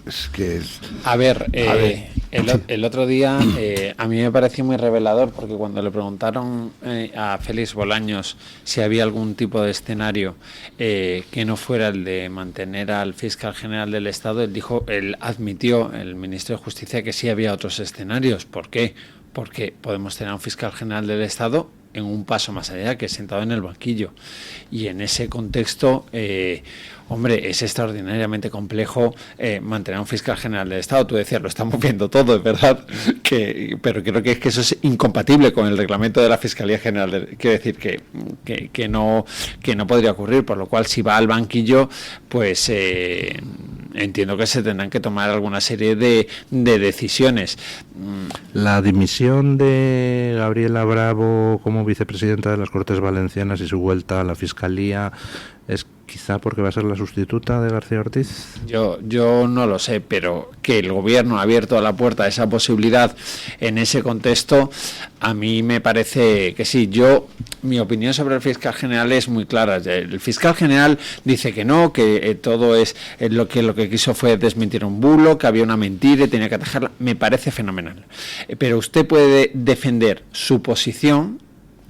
Es que es... A ver, el otro día a mí me pareció muy revelador, porque cuando le preguntaron a Félix Bolaños si había algún tipo de escenario que no fuera el de mantener al fiscal general del Estado, él admitió, el ministro de Justicia, que sí había otros escenarios. ¿Por qué? Porque podemos tener a un fiscal general del Estado en un paso más allá, que es sentado en el banquillo, y en ese contexto hombre, es extraordinariamente complejo mantener a un fiscal general del Estado. Tú decías, lo estamos viendo todo, es verdad, pero creo que eso es incompatible con el reglamento de la Fiscalía General. Quiero decir que no podría ocurrir, por lo cual, si va al banquillo, pues entiendo que se tendrán que tomar alguna serie de decisiones. La dimisión de Gabriela Bravo como vicepresidenta de las Cortes Valencianas y su vuelta a la Fiscalía es quizá porque va a ser la sustituta de García Ortiz. Yo no lo sé, pero que el gobierno ha abierto la puerta a esa posibilidad en ese contexto, a mí me parece que sí. Mi opinión sobre el fiscal general es muy clara. El fiscal general dice que no, que todo es lo que quiso fue desmentir un bulo, que había una mentira y tenía que atajarla. Me parece fenomenal. Pero usted puede defender su posición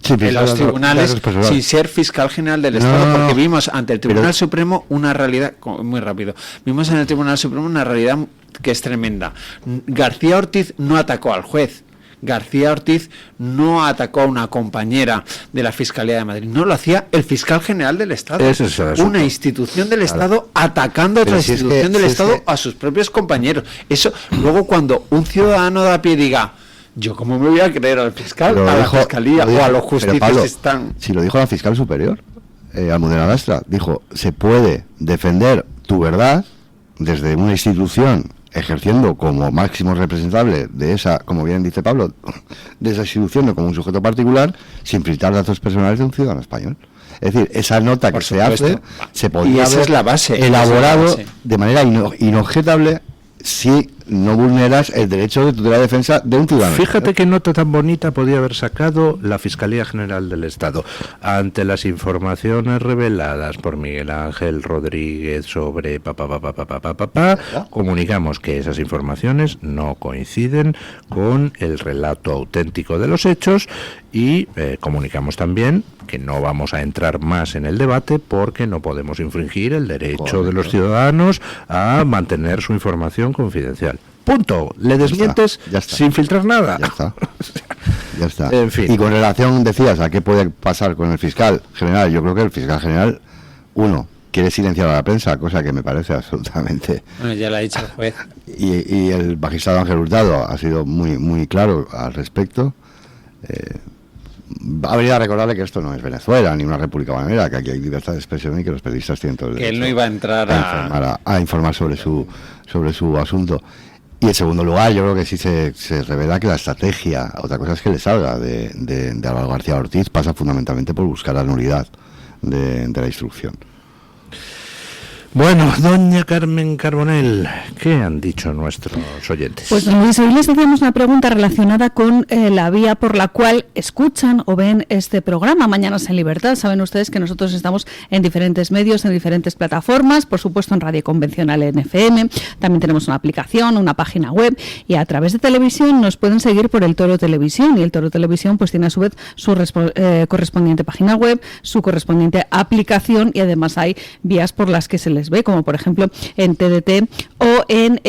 en los tribunales sin ser fiscal general del Estado, porque vimos ante el Tribunal Supremo una realidad, muy rápido, vimos en el Tribunal Supremo una realidad que es tremenda. García Ortiz no atacó al juez. García Ortiz no atacó a una compañera de la Fiscalía de Madrid, no lo hacía el fiscal general del Estado. Una institución del Estado atacando a otra institución del Estado a sus propios compañeros. Eso, luego cuando un ciudadano de a pie diga, yo cómo me voy a creer al fiscal, a la Fiscalía o a los justicios que están... Si lo dijo la fiscal superior, Almudena Lastra, dijo, se puede defender tu verdad desde una institución ejerciendo como máximo representable de esa, como bien dice Pablo, de esa institución, no como un sujeto particular, sin filtrar datos personales de un ciudadano español. Es decir, esa nota que se hace, se podría haber elaborado de manera inobjetable si no vulneras el derecho de tutela y defensa de un ciudadano. Fíjate qué nota tan bonita podía haber sacado la Fiscalía General del Estado. Ante las informaciones reveladas por Miguel Ángel Rodríguez sobre comunicamos que esas informaciones no coinciden con el relato auténtico de los hechos y comunicamos también que no vamos a entrar más en el debate porque no podemos infringir el derecho de los ciudadanos a mantener su información confidencial. Punto. Le desmientes ya está. Sin filtrar nada. Ya está. En fin. Y con relación, decías, a qué puede pasar con el fiscal general, yo creo que el fiscal general, quiere silenciar a la prensa, cosa que me parece absolutamente... Bueno, ya lo ha dicho el juez. Y el magistrado Ángel Hurtado ha sido muy, muy claro al respecto. Ha venido a recordarle que esto no es Venezuela ni una república bananera, que aquí hay libertad de expresión y que los periodistas tienen todo el derecho que él no iba a entrar a informar sobre su asunto. Y en segundo lugar, yo creo que sí se revela que la estrategia, otra cosa es que le salga de Álvaro García Ortiz, pasa fundamentalmente por buscar la nulidad de la instrucción. Bueno, doña Carmen Carbonell, ¿qué han dicho nuestros oyentes? Pues don Luis, hoy les hacíamos una pregunta relacionada con la vía por la cual escuchan o ven este programa, Mañanas en Libertad. Saben ustedes que nosotros estamos en diferentes medios, en diferentes plataformas, por supuesto en radio convencional en FM, también tenemos una aplicación, una página web, y a través de televisión nos pueden seguir por el Toro Televisión, y el Toro Televisión pues tiene a su vez su correspondiente página web, su correspondiente aplicación, y además hay vías por las que se les ve, como por ejemplo en TDT o en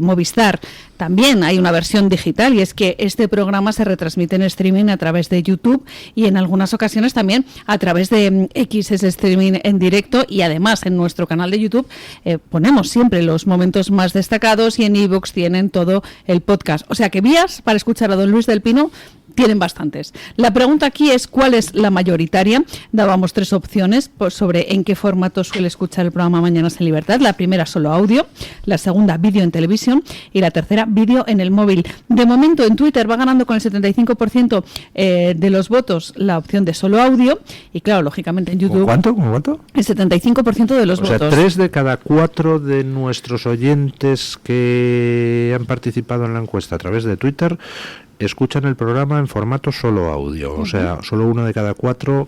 Movistar. También hay una versión digital, y es que este programa se retransmite en streaming a través de YouTube y en algunas ocasiones también a través de X, es streaming en directo, y además en nuestro canal de YouTube ponemos siempre los momentos más destacados, y en iVoox tienen todo el podcast. O sea que vías para escuchar a don Luis del Pino tienen bastantes. La pregunta aquí es ¿cuál es la mayoritaria? Dábamos 3 opciones sobre en qué formato suele escuchar el programa Mañanas en Libertad. La primera, solo audio; la segunda, vídeo en televisión; y la tercera, vídeo en el móvil. De momento en Twitter va ganando con el 75% de los votos la opción de solo audio, y claro, lógicamente en YouTube... ¿Cuánto? El 75% de los votos. O sea, 3 de cada 4 de nuestros oyentes que han participado en la encuesta a través de Twitter escuchan el programa en formato solo audio. O sea, solo 1 de cada 4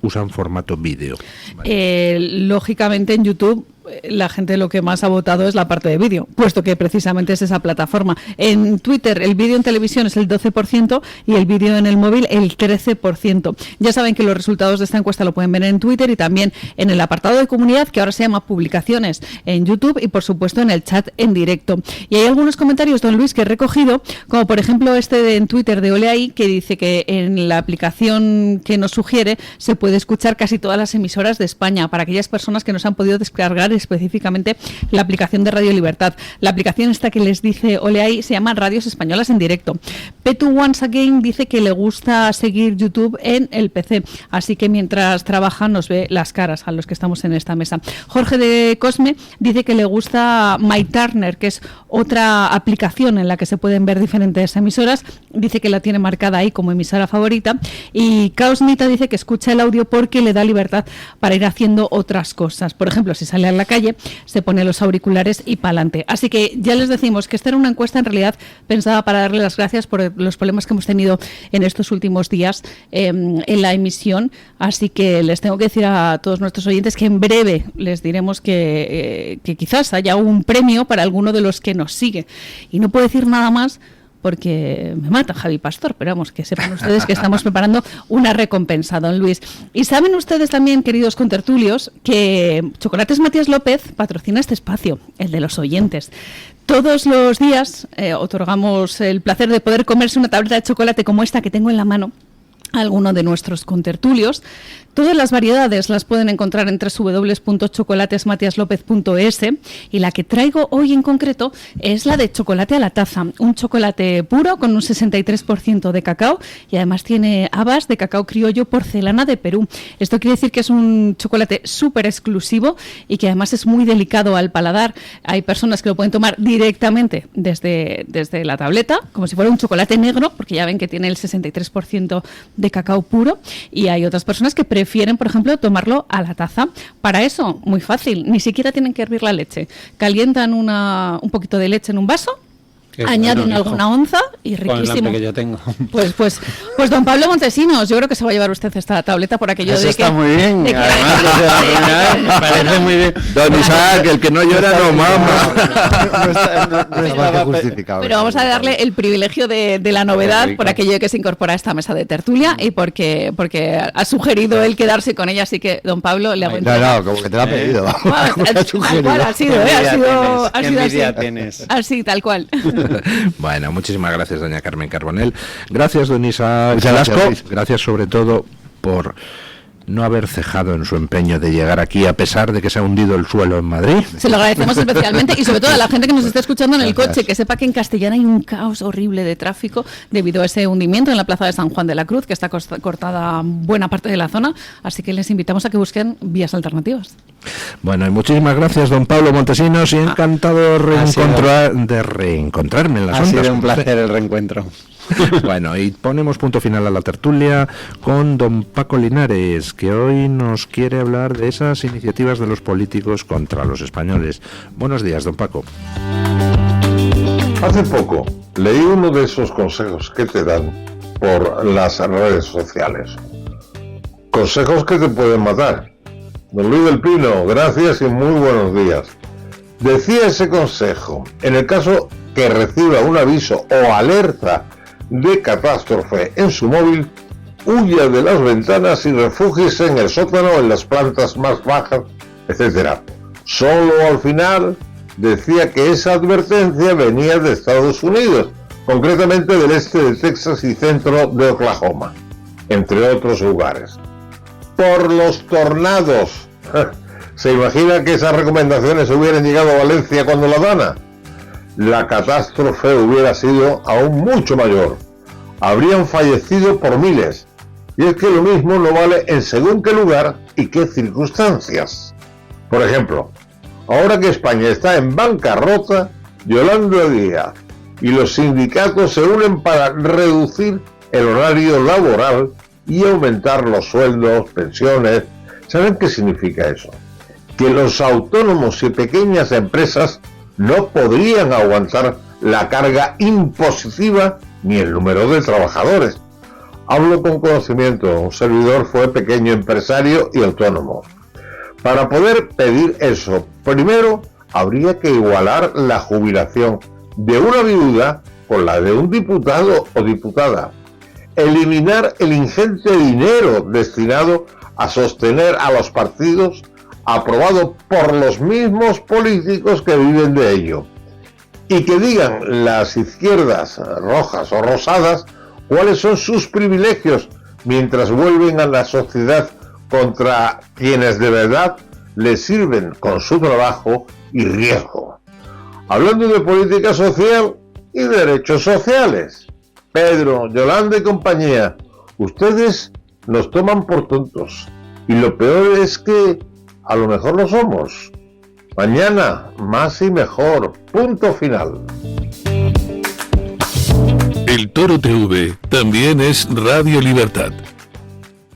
usan formato vídeo. Lógicamente en YouTube la gente lo que más ha votado es la parte de vídeo, puesto que precisamente es esa plataforma. En Twitter el vídeo en televisión es el 12% y el vídeo en el móvil el 13%. Ya saben que los resultados de esta encuesta lo pueden ver en Twitter y también en el apartado de comunidad, que ahora se llama publicaciones, en YouTube, y por supuesto en el chat en directo. Y hay algunos comentarios, don Luis, que he recogido, como por ejemplo este en Twitter de Oleay, que dice que en la aplicación que nos sugiere se puede escuchar casi todas las emisoras de España, para aquellas personas que nos han podido descargar específicamente la aplicación de Radio Libertad. La aplicación esta que les dice Oleay se llama Radios Españolas en Directo. Petu Once Again dice que le gusta seguir YouTube en el PC, así que mientras trabaja nos ve las caras a los que estamos en esta mesa. Jorge de Cosme dice que le gusta MyTurner, que es otra aplicación en la que se pueden ver diferentes emisoras. Dice que la tiene marcada ahí como emisora favorita. Y Caosnita dice que escucha el audio porque le da libertad para ir haciendo otras cosas. Por ejemplo, si sale a la calle, se pone los auriculares y pa'lante. Así que ya les decimos que esta era una encuesta en realidad pensada para darle las gracias por los problemas que hemos tenido en estos últimos días en la emisión. Así que les tengo que decir a todos nuestros oyentes que en breve les diremos que quizás haya un premio para alguno de los que nos sigue. Y no puedo decir nada más porque me mata Javi Pastor, pero vamos, que sepan ustedes que estamos preparando una recompensa, don Luis. Y saben ustedes también, queridos contertulios, que Chocolates Matías López patrocina este espacio, el de los oyentes. Todos los días otorgamos el placer de poder comerse una tableta de chocolate como esta que tengo en la mano a alguno de nuestros contertulios. Todas las variedades las pueden encontrar en www.chocolatesmatiaslopez.es y la que traigo hoy en concreto es la de chocolate a la taza, un chocolate puro con un 63% de cacao y además tiene habas de cacao criollo porcelana de Perú. Esto quiere decir que es un chocolate súper exclusivo y que además es muy delicado al paladar. Hay personas que lo pueden tomar directamente desde la tableta, como si fuera un chocolate negro, porque ya ven que tiene el 63% de cacao puro, y hay otras personas que prefieren, por ejemplo, tomarlo a la taza. Para eso, muy fácil, ni siquiera tienen que hervir la leche. Calientan un poquito de leche en un vaso, añaden alguna onza y riquísimo. Que yo tengo. Pues don Pablo Montesinos, yo creo que se va a llevar usted esta tableta por aquello eso de está que... muy bien, me parece muy bien. Don Isaac, el que no llora no mama. No está justificado. Pero vamos a darle el privilegio de la novedad por aquello de que se incorpora a esta mesa de tertulia y porque ha sugerido él quedarse con ella, así que don Pablo le hago entrega. No, como que te la ha pedido. Ha sido así, tal cual. Bueno, muchísimas gracias, doña Carmen Carbonell. Gracias, don Isaac. Gracias sobre todo por no haber cejado en su empeño de llegar aquí a pesar de que se ha hundido el suelo en Madrid. Se lo agradecemos especialmente y sobre todo a la gente que nos está escuchando en el coche, que sepa que en Castellana hay un caos horrible de tráfico debido a ese hundimiento en la plaza de San Juan de la Cruz, que está cortada buena parte de la zona, así que les invitamos a que busquen vías alternativas. Bueno, y muchísimas gracias, don Pablo Montesinos, y encantado de reencontrarme en las ondas. Ha sido un placer el reencuentro. Bueno, y ponemos punto final a la tertulia con don Paco Linares, que hoy nos quiere hablar de esas iniciativas de los políticos contra los españoles. Buenos días, don Paco. Hace poco leí uno de esos consejos que te dan por las redes sociales. Consejos que te pueden matar. Don Luis del Pino, gracias y muy buenos días. Decía ese consejo, en el caso que reciba un aviso o alerta de catástrofe en su móvil, huya de las ventanas y refúgiese en el sótano, en las plantas más bajas, etc. Solo al final decía que esa advertencia venía de Estados Unidos, concretamente del este de Texas y centro de Oklahoma, entre otros lugares. Por los tornados. ¿Se imagina que esas recomendaciones hubieran llegado a Valencia cuando la dana? La catástrofe hubiera sido aún mucho mayor. Habrían fallecido por miles. Y es que lo mismo no vale en según qué lugar y qué circunstancias. Por ejemplo, ahora que España está en bancarrota, Yolanda Díaz y los sindicatos se unen para reducir el horario laboral y aumentar los sueldos, pensiones. ¿Saben qué significa eso? Que los autónomos y pequeñas empresas no podrían aguantar la carga impositiva ni el número de trabajadores. Hablo con conocimiento, un servidor fue pequeño empresario y autónomo. Para poder pedir eso, primero habría que igualar la jubilación de una viuda con la de un diputado o diputada. Eliminar el ingente dinero destinado a sostener a los partidos, aprobado por los mismos políticos que viven de ello. Y que digan las izquierdas rojas o rosadas cuáles son sus privilegios mientras vuelven a la sociedad contra quienes de verdad les sirven con su trabajo y riesgo. Hablando de política social y derechos sociales, Pedro, Yolanda y compañía, ustedes nos toman por tontos. Y lo peor es que a lo mejor lo somos. Mañana, más y mejor. Punto final. El Toro TV también es Radio Libertad.